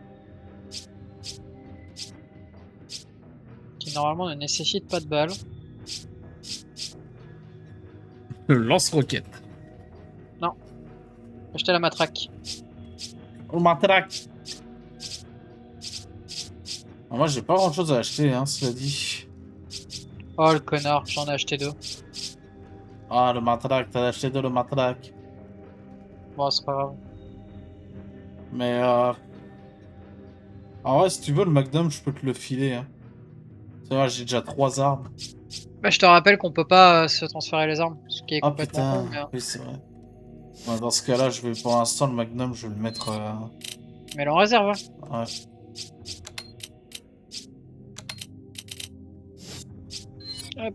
qui normalement ne nécessite pas de balles. Le lance-roquette. Acheter la matraque. Oh, matraque. Ah, moi j'ai pas grand chose à acheter, hein, cela dit. Oh le connard, j'en ai acheté 2. Ah, le matraque, t'as acheté de le matraque. Bon, c'est pas grave. Mais en vrai, si tu veux le Magnum, je peux te le filer. Hein. C'est vrai, j'ai déjà 3 armes. Bah, je te rappelle qu'on peut pas se transférer les armes, ce qui est Ah complètement putain, con. Mais, oui c'est vrai. Ouais, dans ce cas-là, je vais pour l'instant le Magnum, je vais le mettre. mais en réserve. Hein. Ouais. Hop.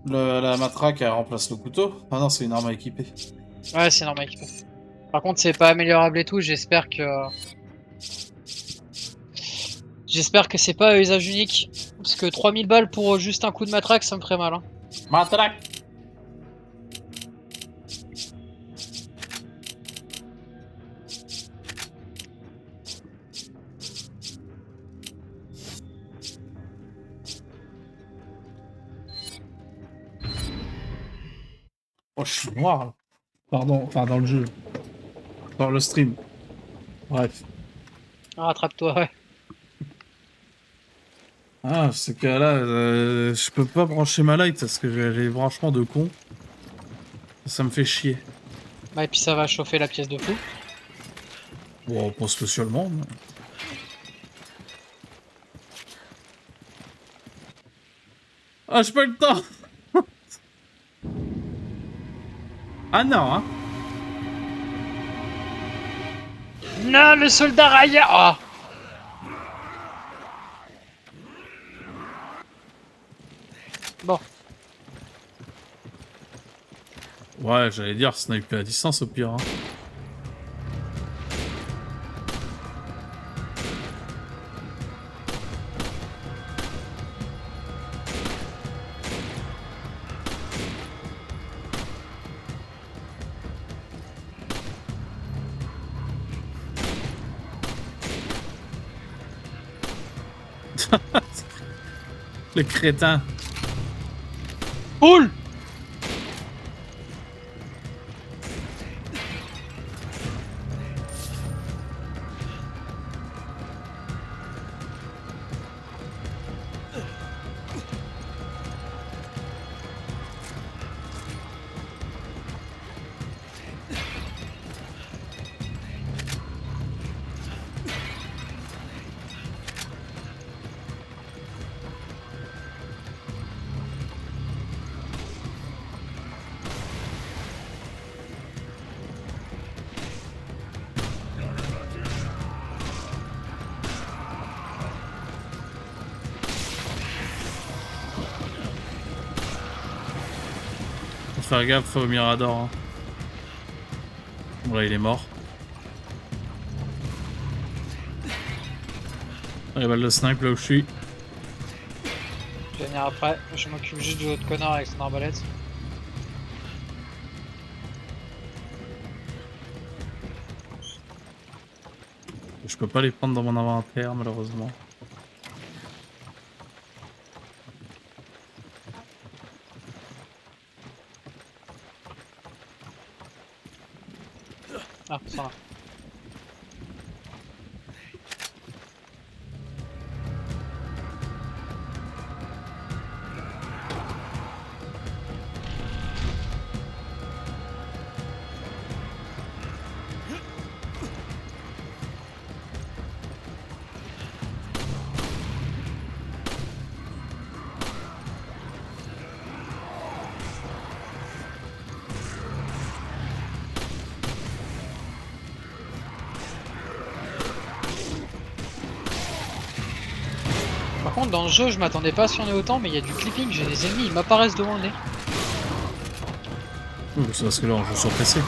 La matraque, elle remplace le couteau. Ah non, c'est une arme à équiper. Ouais, c'est normal. Par contre, c'est pas améliorable et tout. J'espère que c'est pas à usage unique. Parce que 3000 balles pour juste un coup de matraque, ça me ferait mal. Hein. Matraque. Oh, je suis noir. Là. Pardon, enfin dans le jeu. Dans le stream. Bref. Ah, attrape-toi, ouais. Ah, ce cas-là, je peux pas brancher ma light parce que j'ai les branchements de con. Ça me fait chier. Bah, et puis ça va chauffer la pièce de fou. Bon, pas spécialement. Mais... Ah, j'ai pas eu le temps. Ah non, hein. Non, le soldat Raya. Ah. Bon. Ouais, j'allais dire sniper à distance au pire. Hein. Les crétins. Cool. Faut faire gaffe au Mirador. Hein. Bon là il est mort. Les balles de snipe là où je suis. Je vais venir après. Je m'occupe juste de l'autre connard avec son arbalète. Je peux pas les prendre dans mon inventaire malheureusement. Ah, ça va. Par contre, dans le jeu, je m'attendais pas à si on est autant, mais il y a du clipping. J'ai des ennemis, ils m'apparaissent devant le nez. C'est parce que là on joue sur PC.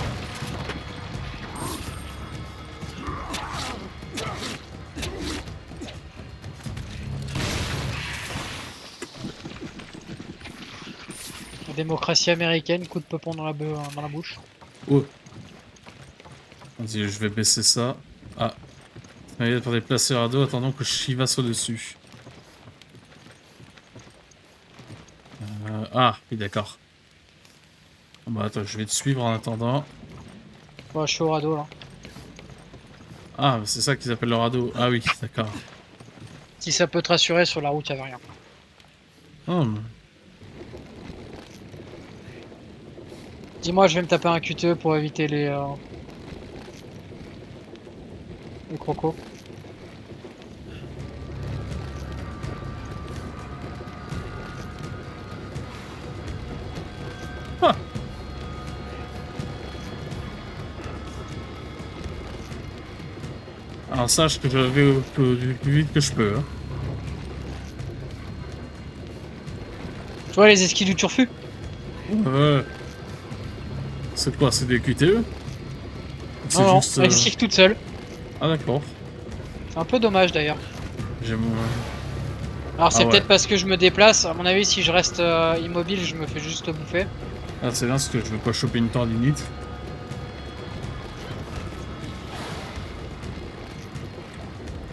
La démocratie américaine, coup de peupon dans la bouche. Oh. Vas-y, je vais baisser ça. Ah. Il va faire déplacer le radeau, attendons que Shiva soit dessus. Ah, oui, d'accord. Bah attends, je vais te suivre en attendant. Ouais, je suis au radeau là. Ah, c'est ça qu'ils appellent le radeau. Ah oui, d'accord. Si ça peut te rassurer, sur la route, y'avait rien. Oh, mais... Dis-moi, je vais me taper un QTE pour éviter les crocos. Ah. Alors sache que je vais au plus vite que je peux. Hein. Tu vois les esquis du turfu? C'est quoi, c'est des QTE? C'est Non, juste... non, elle esquive toute seule. Ah d'accord. C'est un peu dommage d'ailleurs. J'aime... Alors c'est Ah ouais. peut-être parce que je me déplace. À mon avis, si je reste immobile, je me fais juste bouffer. Ah c'est bien parce que je veux pas choper une tendinite.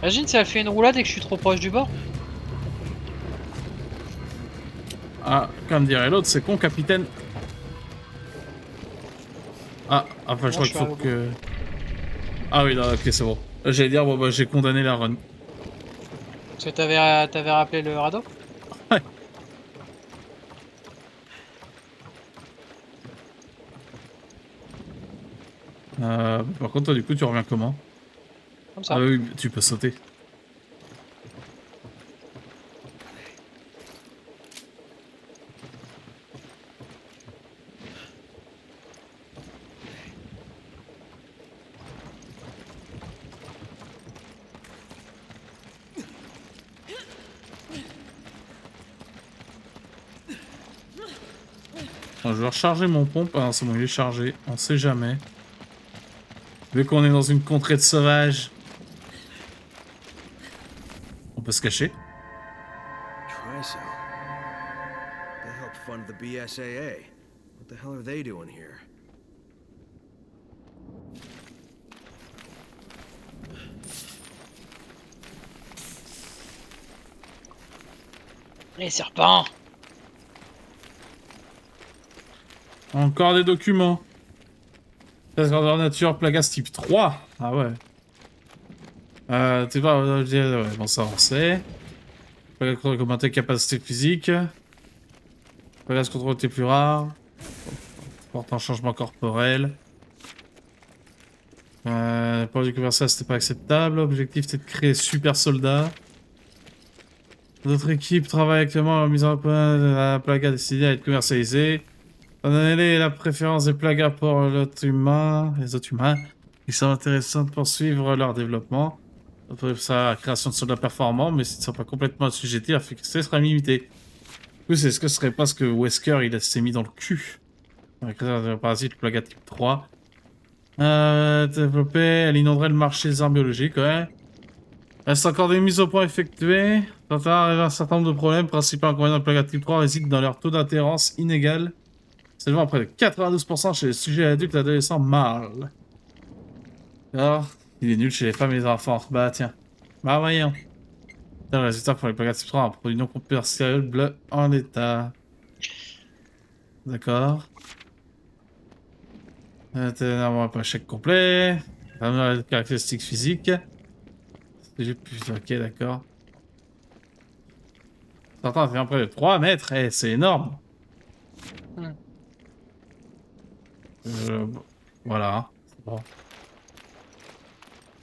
Imagine si elle fait une roulade et que je suis trop proche du bord. Ah, comme dirait l'autre, c'est con capitaine. Ah, enfin je Bon, crois je qu'il suis faut arrivé que... Ah oui, là, ok, c'est bon. J'allais dire, bon bah j'ai condamné la run. Parce que t'avais rappelé le radeau. Ouais. Par contre, toi, du coup, tu reviens comment? Comme ça. Ah oui, tu peux sauter. Attends, je vais recharger mon pompe. Ah non, c'est bon, il est chargé. On sait jamais. Vu qu'on est dans une contrée de sauvages, on peut se cacher. Triso. They helped fund the BSAA. What the hell are they doing here? Les serpents. Encore des documents. Test grandeur nature, plagas type 3. Ah ouais. T'es pas... ouais, bon ça on sait. Plagas contrôle augmenter capacité physique. Plagas contrôle était plus rare. Porte un changement corporel. Pour du commercial c'était pas acceptable. Objectif c'était de créer super soldats. Notre équipe travaille actuellement à la mise en point de la plaga destinée à être commercialisée. On a donné la préférence des plagas pour les autres humains. Il semble intéressant de poursuivre leur développement. Après ça, la création de soldats performants, mais s'ils ne sont pas complètement assujettis, la efficacité sera limitée. Du coup, est-ce que ce serait pas ce que Wesker il s'est mis dans le cul? La création de parasites, plaga type 3. Développer, elle inonderait le marché des armes biologiques, ouais. Reste encore des mises au point effectuées. Certains arrivent à un certain nombre de problèmes. Le principal inconvénient de plaga type 3 réside dans leur taux d'adhérence inégal. Seulement près de 92% chez les sujets adultes et adolescents mâles. Alors, il est nul chez les femmes et les enfants. Bah tiens. Bah voyons. Le résultat pour les plagas type 3, un produit non commerciable en état. D'accord. T'as pas échec complet. Les caractéristiques physiques. Ok, d'accord. Certains fait près de 3 mètres. Eh, c'est énorme. Voilà. Bon.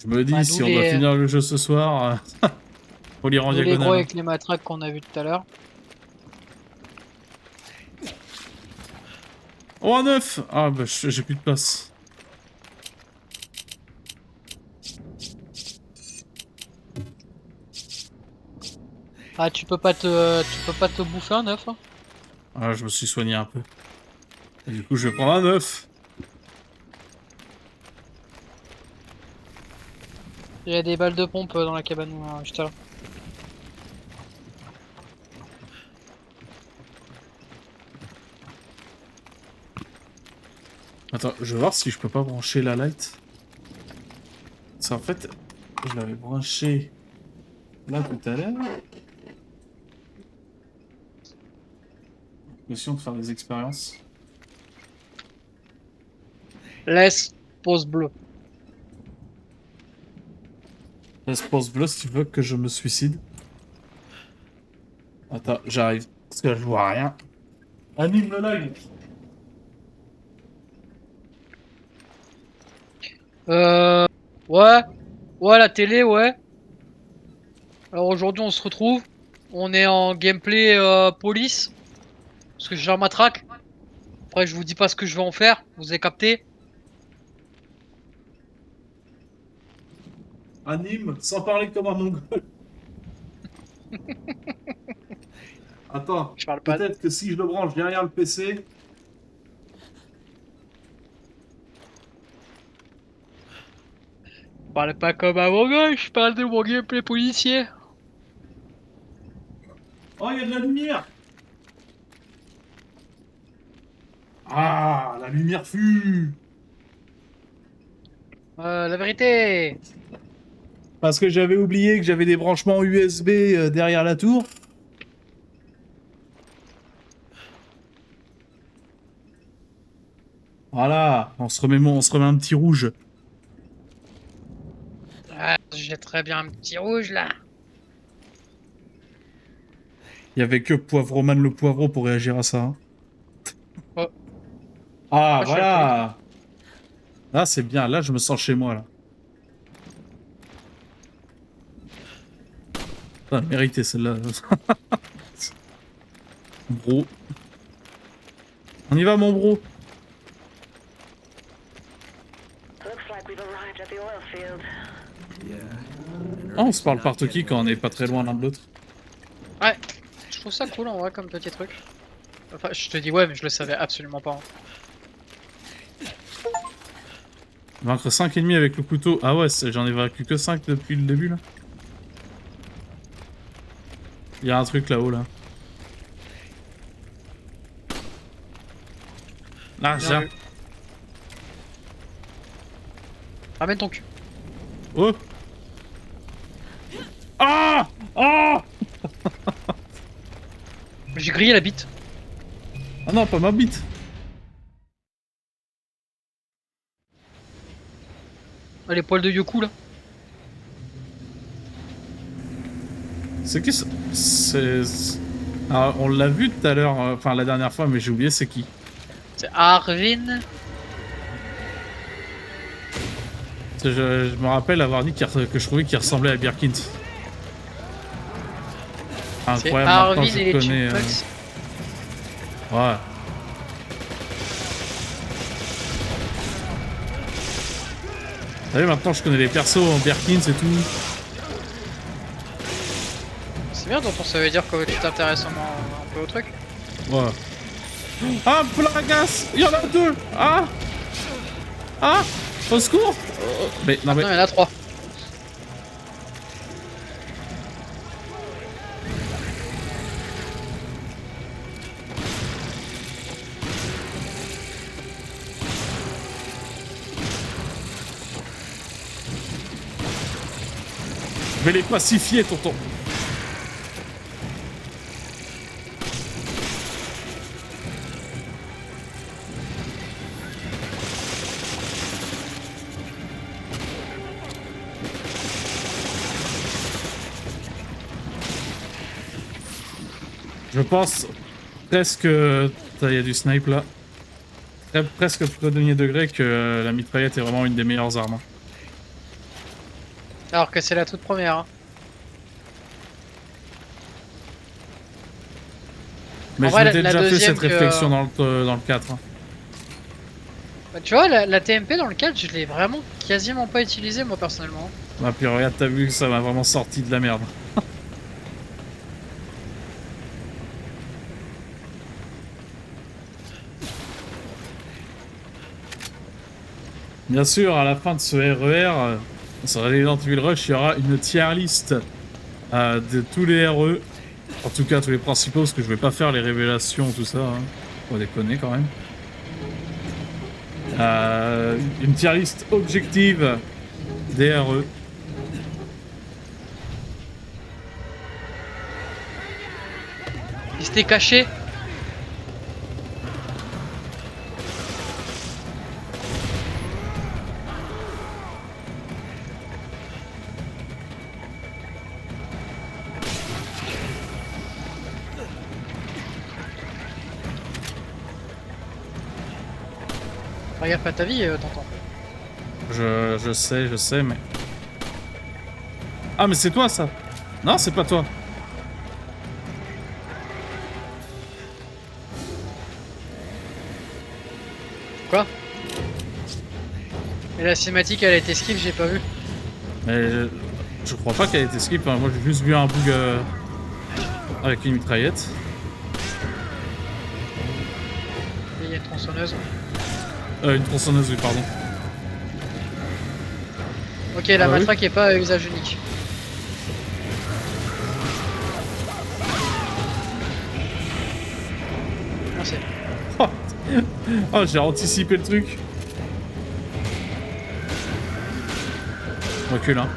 Je me dis, Bah, si d'où on doit les- finir le jeu ce soir, faut lire en Tous les gros diagonale. avec les matraques qu'on a vu tout à l'heure. Oh, un 9! Ah, bah, j'ai plus de place. Ah, tu peux pas te bouffer un œuf, hein. Ah, je me suis soigné un peu. Et du coup, je vais prendre un 9. Il y a des balles de pompe dans la cabane juste là. Attends, je vais voir si je peux pas brancher la light. C'est en fait, je l'avais branché là tout à l'heure. Question de faire des expériences. Laisse pause bleue. Laisse pause bleu si tu veux que je me suicide. Attends, j'arrive. Parce que là, je vois rien. Anime le lag. Ouais. Ouais, la télé, ouais. Alors aujourd'hui, on se retrouve. On est en gameplay police. Parce que je gère ma track. Après, je vous dis pas ce que je vais en faire. Vous avez capté? Anime sans parler comme un mongol. Attends, Je parle pas. peut-être que si je le branche derrière le PC. Je parle pas comme un mongol. Je parle de mon gameplay policier. Oh, il y a de la lumière! Ah, la lumière fut! La vérité. Parce que j'avais oublié que j'avais des branchements USB derrière la tour. Voilà, on se remet un petit rouge. Ah, j'ai très bien un petit rouge là. Il y avait que Poivroman le poivreau pour réagir à ça. Hein. Oh. Ah, Moi, je suis voilà! Là, c'est bien. Là, je me sens chez moi, là. Ah, mérité, celle-là. Bro. On y va, mon bro. Ah, on se parle par Toki quand on n'est pas très loin l'un de l'autre. Ouais. Je trouve ça cool en vrai comme petit truc. Enfin, je te dis ouais, mais je le savais absolument pas. Hein. Vaincre 5 ennemis avec le couteau. Ah ouais, j'en ai vaincu que 5 depuis le début, là. Il y a un truc là-haut, là. Là, Bien j'ai... vu. Ramène ton cul. Oh! Ah! Ah! J'ai grillé la bite. Ah non, pas ma bite. Ah, les poils de Yoku là. C'est qui ça? Ah, on l'a vu tout à l'heure, enfin la dernière fois, mais j'ai oublié c'est qui. C'est Arvin. Je me rappelle avoir dit que je trouvais qu'il ressemblait à Birkins. C'est Incroyable, Arvin maintenant je et les connais. Chipmunks. Ouais. Vous savez, maintenant je connais les persos en Birkins et tout. C'est bien, donc ça veut dire que tu t'intéresses un peu au truc. Ouais. Ah, Plagas! Il y en a deux! Ah! Ah! Au secours! Mais non, mais. Non, il y en a 3. Je vais les pacifier, tonton. Je pense presque... Il y a du snipe là. Presque premier degré que la mitraillette est vraiment une des meilleures armes. Alors que c'est la toute première. Hein. Mais En je vrai, m'étais la déjà fait deuxième cette que- réflexion dans le 4. Hein. Bah, tu vois, la TMP dans le 4, je l'ai vraiment quasiment pas utilisée moi personnellement. Ah, puis regarde, t'as vu que ça m'a vraiment sorti de la merde. Bien sûr, à la fin de ce RER, sur Resident Evil Rush, il y aura une tier list de tous les RE. En tout cas, tous les principaux, parce que je vais pas faire les révélations, tout ça. Hein. Faut déconner quand même. Une tier list objective des RE. Il s'était caché. Fais gaffe à ta vie, tonton. Je sais, mais... Ah, mais c'est toi, ça! Non, c'est pas toi! Quoi? Et la cinématique, elle a été skip, j'ai pas vu. Mais je crois pas qu'elle ait été skip, hein. Moi j'ai juste vu un bug avec une mitraillette. Et il y a une tronçonneuse. Une tronçonneuse, oui, pardon. Ok, la Ah oui. matraque est pas à usage unique. Merci. Oh, j'ai anticipé le truc. Recule, hein.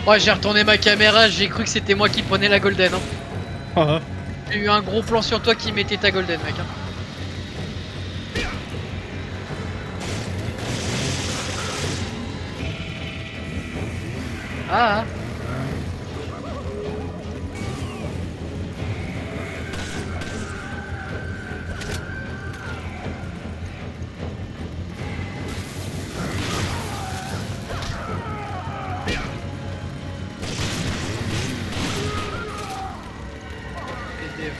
Ouais, j'ai retourné ma caméra, j'ai cru que c'était moi qui prenais la golden. Hein. Ah, J'ai eu un gros plan sur toi qui mettait ta golden, mec. Hein. Ah, ah.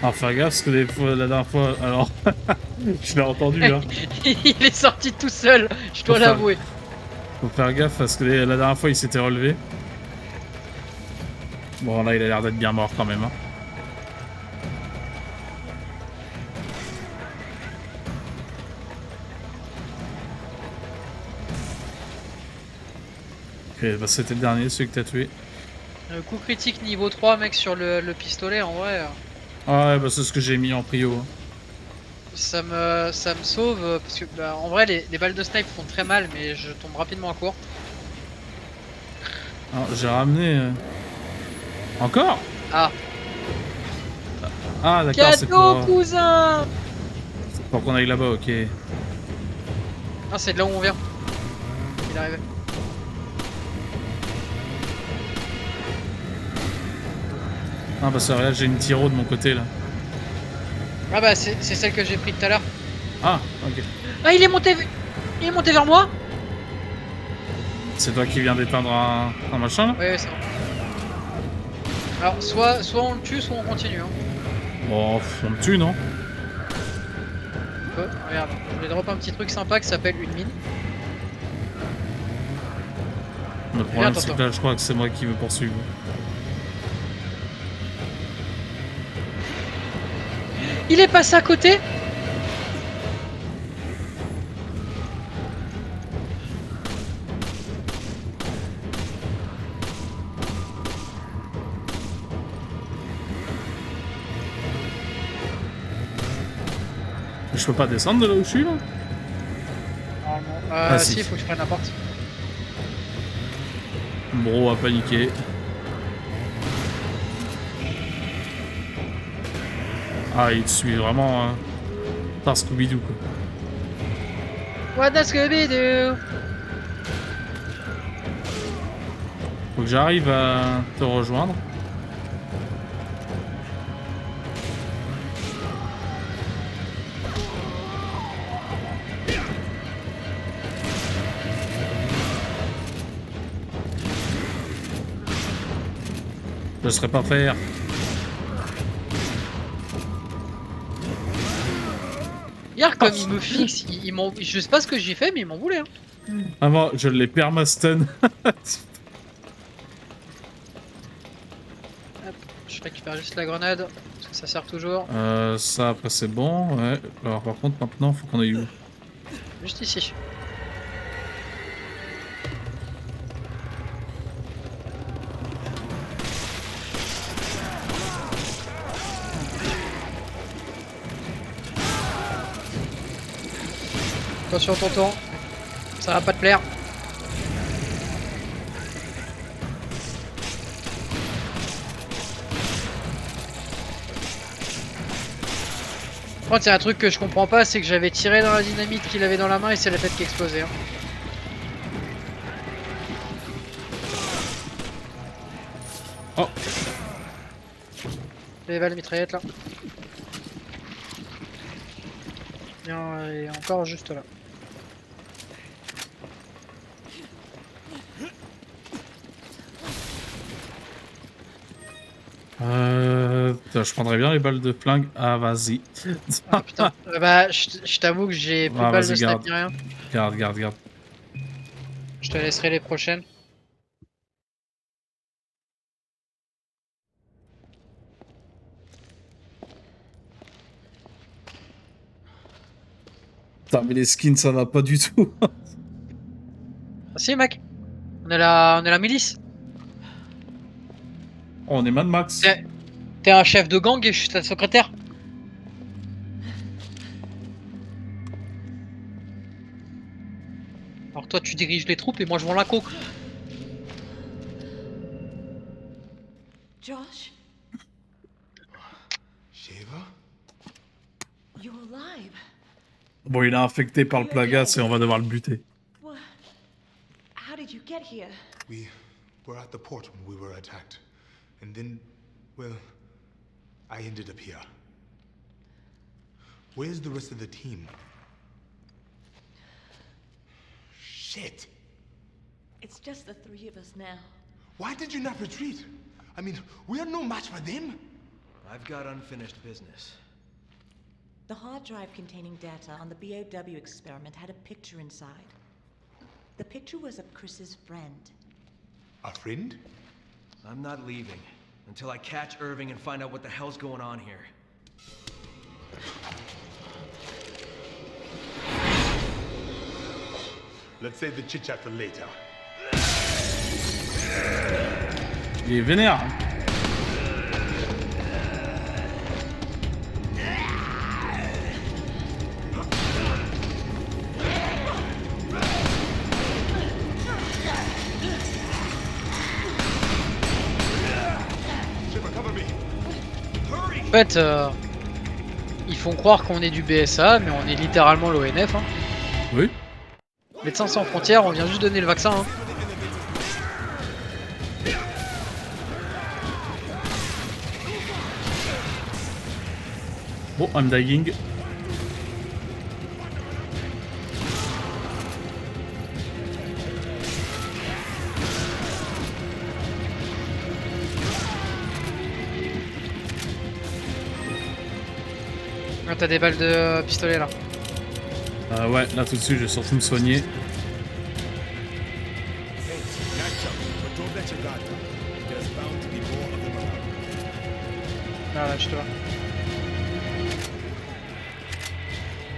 ah, faire gaffe parce que la dernière fois. Alors. Je l'ai entendu, hein. Il est sorti tout seul, je dois Enfin. l'avouer. Faut faire gaffe parce que la dernière fois il s'était relevé. Bon, là il a l'air d'être bien mort quand même, hein. Ok, bah c'était le dernier, celui que t'as tué. Coup critique niveau 3, mec, sur le pistolet, en vrai, Ah ouais, bah c'est ce que j'ai mis en prio. Hein. ça me sauve, parce que, bah, en vrai, les balles de snipe font très mal, mais je tombe rapidement à court. Alors, j'ai ramené... Encore? Ah, Ah d'accord, c'est cadeau, pour... cousin! Pour qu'on aille là-bas, ok. Ah, c'est de là où on vient. Il est arrivé. Ah bah ça, regarde, j'ai une tiro de mon côté, là. Ah bah, c'est celle que j'ai pris tout à l'heure. Ah, ok. Ah, il est monté vers moi? C'est toi qui viens d'éteindre un machin, là? Ouais, ouais, c'est bon. Alors, soit on le tue, soit on continue. Hein. Bon, on me tue, non? Regarde, je vais drop un petit truc sympa qui s'appelle une mine. Le problème, c'est Tonton. que là, je crois que c'est moi qui veux poursuivre. Il est passé à côté? Je peux pas descendre de là où je suis, là? Normalement. Ah, Si, si. il faut que je prenne la porte. Bro a paniqué. Ah, il te suit vraiment par Scooby-Doo, quoi. What does Scooby-Doo? Faut que j'arrive à te rejoindre. Je serais pas faire. Hier, comme il me fixe, je sais pas ce que j'ai fait, mais il m'en voulait. Hein. Ah moi, je l'ai perma-stun. Je récupère juste la grenade, parce que ça sert toujours. Ça, après, c'est bon. Ouais. Alors, par contre, maintenant, faut qu'on aille où? Juste ici. Attention, tonton. Ça va pas te plaire. Par contre, il y a un truc que je comprends pas, c'est que j'avais tiré dans la dynamite qu'il avait dans la main et c'est la tête qui explosait. Hein. Oh. Les balles mitraillettes là. Et encore juste là. Je prendrais bien les balles de flingue. Ah, vas-y. Ah putain. Bah, je t'avoue que j'ai plus de Ah, balles de vas-y, snipe garde. ni rien. Garde. Je te laisserai les prochaines. Putain, mais les skins, ça va pas du tout. Ah si mec. On est la milice. Oh, on est Mad Max. T'es un chef de gang et je suis ta secrétaire. Alors toi tu diriges les troupes et moi je vends la coke. Josh, Sheva? you're alive. Bon, il est infecté par le plagas et on va devoir le buter. What? How did you get here? We were at the port when we were attacked. And then, well, I ended up here. Where's the rest of the team? Shit! It's just the three of us now. Why did you not retreat? I mean, we are no match for them. I've got unfinished business. The hard drive containing data on the BOW experiment had a picture inside. The picture was of Chris's friend. A friend? I'm not leaving until I catch Irving and find out what the hell's going on here. Let's save the chit-chat for later. Il est vénère. En fait, ils font croire qu'on est du BSA, mais on est littéralement l'ONF. Hein. Oui. Médecins sans frontières, on vient juste donner le vaccin. Hein. Bon, I'm dying. Ah, t'as des balles de pistolet là. Ouais, là tout de suite, je vais surtout me soigner. Ah là, je te vois.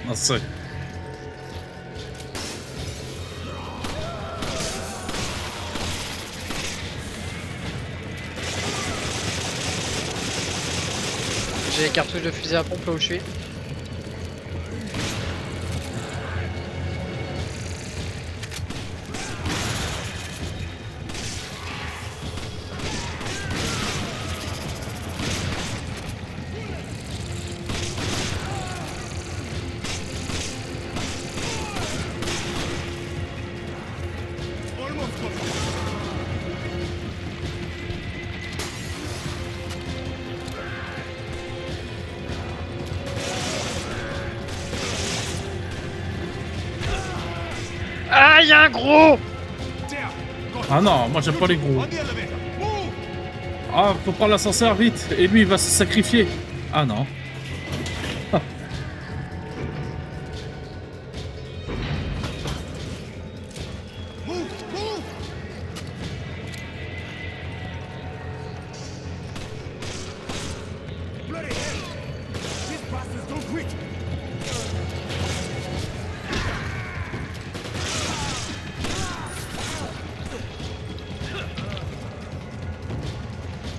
Ah, c'est... J'ai les cartouches de fusil à pompe là où je suis. Ah, y'a un gros! Ah non, moi j'aime pas les gros. Ah, faut prendre l'ascenseur vite. Et lui, il va se sacrifier. Ah non.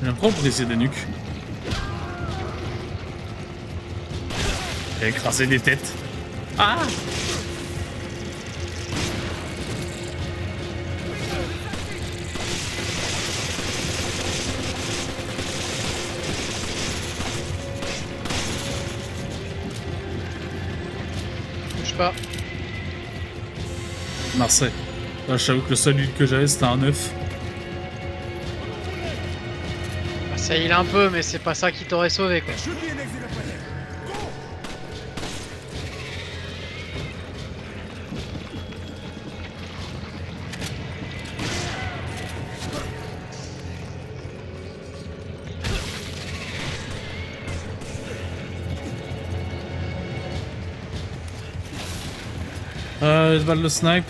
J'aime trop briser des nuques. Et écraser des têtes. Ah! Bouge pas. Marseille. Là, j'avoue que le seul huile que j'avais, c'était un œuf. Bah, ça heal un peu, mais c'est pas ça qui t'aurait sauvé quoi. Une balle de snipe.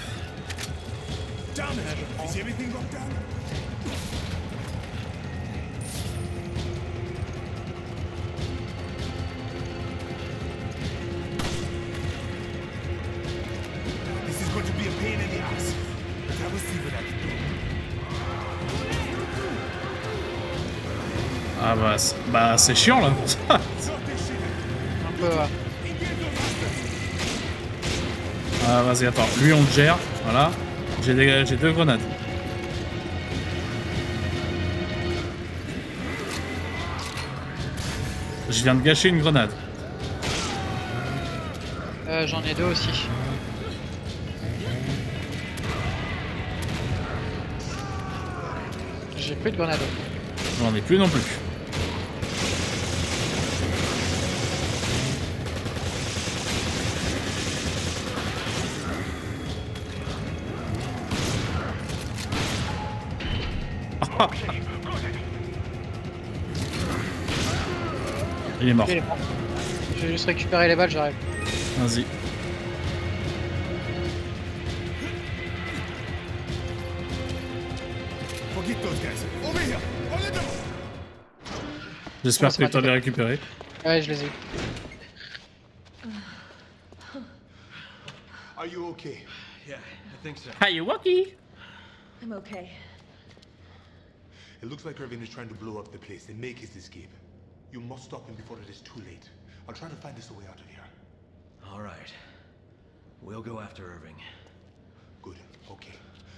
Ah bah c'est chiant là. Un peu, ouais. Ah vas-y attends, lui on le gère, voilà. J'ai deux grenades. Je viens de gâcher une grenade. J'en ai deux aussi. J'ai plus de grenades. J'en ai plus non plus. Il est mort. Il est mort. Je vais juste récupérer les balles, j'arrive. Vas-y. J'espère que tu as les récupérés. Ouais, je les ai eu. Are you okay? Yeah, I think so. Hi, Walkie. I'm okay. It looks like Irving is trying to blow up the place and make his escape. You must stop him before it is too late. I'll try to find us a way out of here. All right. We'll go after Irving. Good. Okay.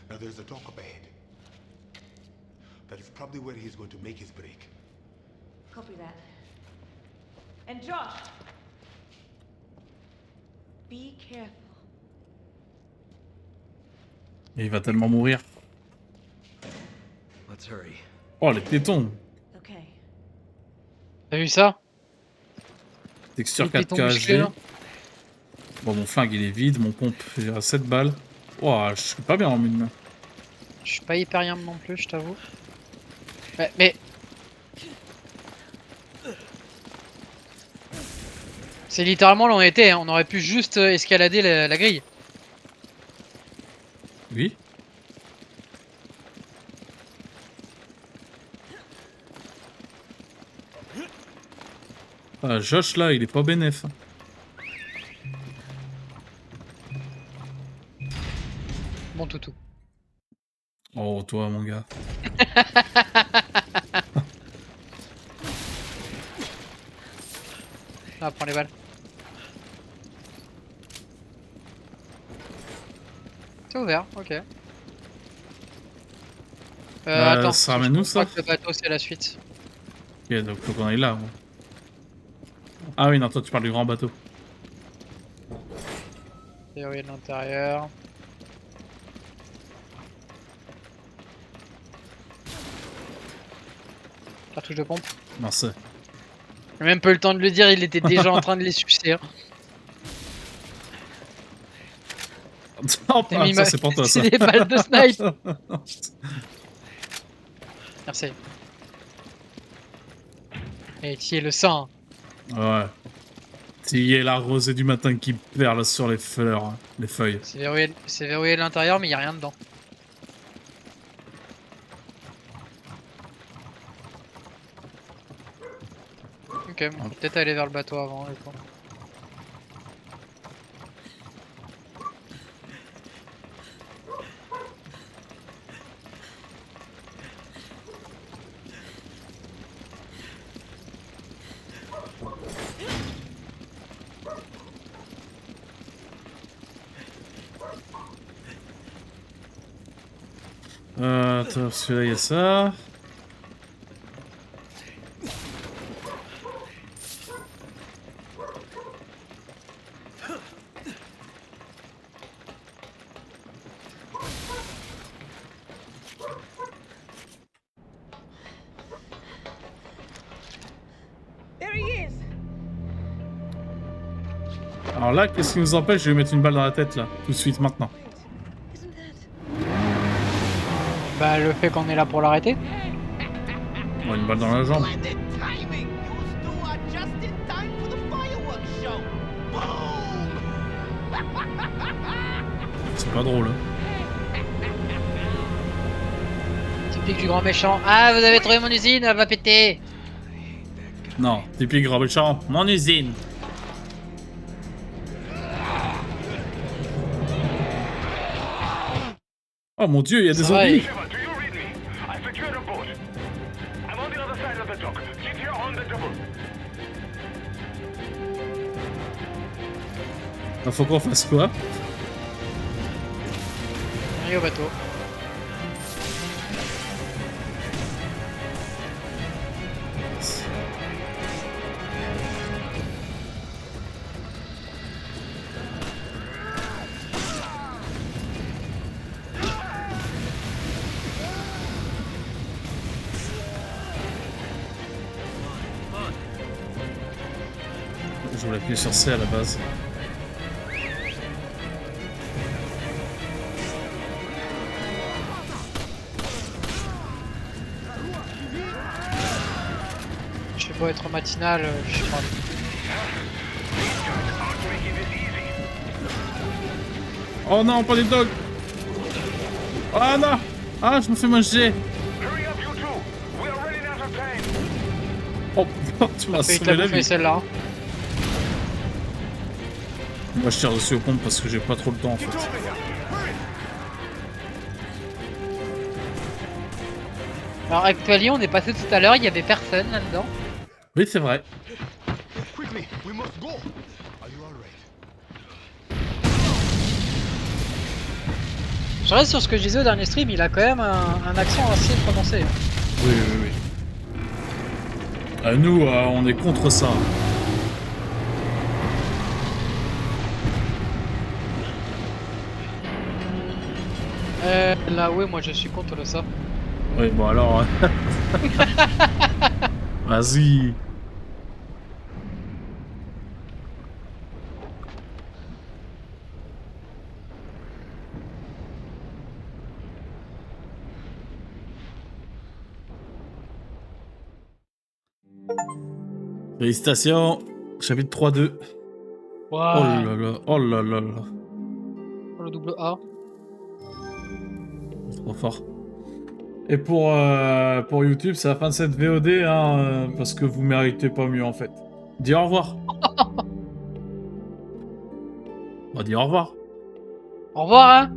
Now there's a dock up ahead. That is probably where he's going to make his break. Copy that. And Josh! Be careful. Et il va tellement mourir. Let's hurry. Oh, les tétons. Okay. T'as vu ça? Texture Les tétons 4K musclés, HD. là. Bon, mon flingue il est vide, mon pompe j'ai à 7 balles. Ouah, je suis pas bien en mine. Je suis pas hyper bien non plus, je t'avoue. Mais... C'est littéralement là où on était, hein. On aurait pu juste escalader la grille. Oui. Ah, Josh là, il est pas bénef. Bon toutou. Oh, toi, mon gars. Ah, prends les balles. C'est ouvert, ok. Attends, ça ramène où, je crois ça? que le bateau c'est la suite. Ok, donc faut qu'on aille là. Ouais. Ah oui, non, toi tu parles du grand bateau. Théorie de l'intérieur. Cartouche de pompe. Merci. J'ai même pas eu le temps de le dire, il était déjà en train de les sucer. Hein. Oh, ah, ça c'est pour toi, ça. C'est des balles de snipe. Merci. Et qui est le sang? Ouais. Il y a la rosée du matin qui perle sur les fleurs, hein, les feuilles. C'est verrouillé de l'intérieur, mais il n'y a rien dedans. Ok, bon, on peut peut-être aller vers le bateau avant. Du coup. Attends, celui-là, il y a ça. There he is! Alors là, qu'est-ce qui nous empêche de lui mettre une balle dans la tête, là, tout de suite, maintenant? Isn't that... Bah, le fait qu'on est là pour l'arrêter. Bon, une balle dans la jambe. Splendid timing! You two are just in time for the fireworks show! Boom! C'est pas drôle, hein. Typique du grand méchant. Ah, vous avez trouvé mon usine, elle va péter! Non, typique grand méchant, mon usine. Oh mon dieu, il y a des Ça va, zombies. Shiva, do you read me? I secured a boat. I'm on the other side of the dock. Sit here on the double. Il faut qu'on fasse quoi? On est au bateau. Je voulais appuyer sur C à la base. Je sais pas être matinal, je sais pas. Oh non, pas les dogs. Ah non. Ah, je me fais manger. Hurry up, you two. We are running out of time. Oh, tu m'as Fait sauvé la la vie. celle-là. Hein. Moi, je tire dessus au pompe parce que j'ai pas trop le temps en fait. Over here. Hurry. Alors actuellement, on est passé tout à l'heure, il y avait personne là-dedans. Oui, c'est vrai. Quickly, we must go. Are you all right? Je reste sur ce que je disais au dernier stream, il a quand même un accent assez prononcé. Oui, oui, oui. Nous, on est contre ça. Là, ouais, moi je suis contre ça. Oui, bon alors... Vas-y. Félicitations. Chapitre 3-2. Oh Ouais. là là, oh là là là. Pour le double A. Trop fort. Et pour YouTube, c'est la fin de cette VOD, hein, parce que vous méritez pas mieux en fait. Dis au revoir. On va dire au revoir. Au revoir, hein.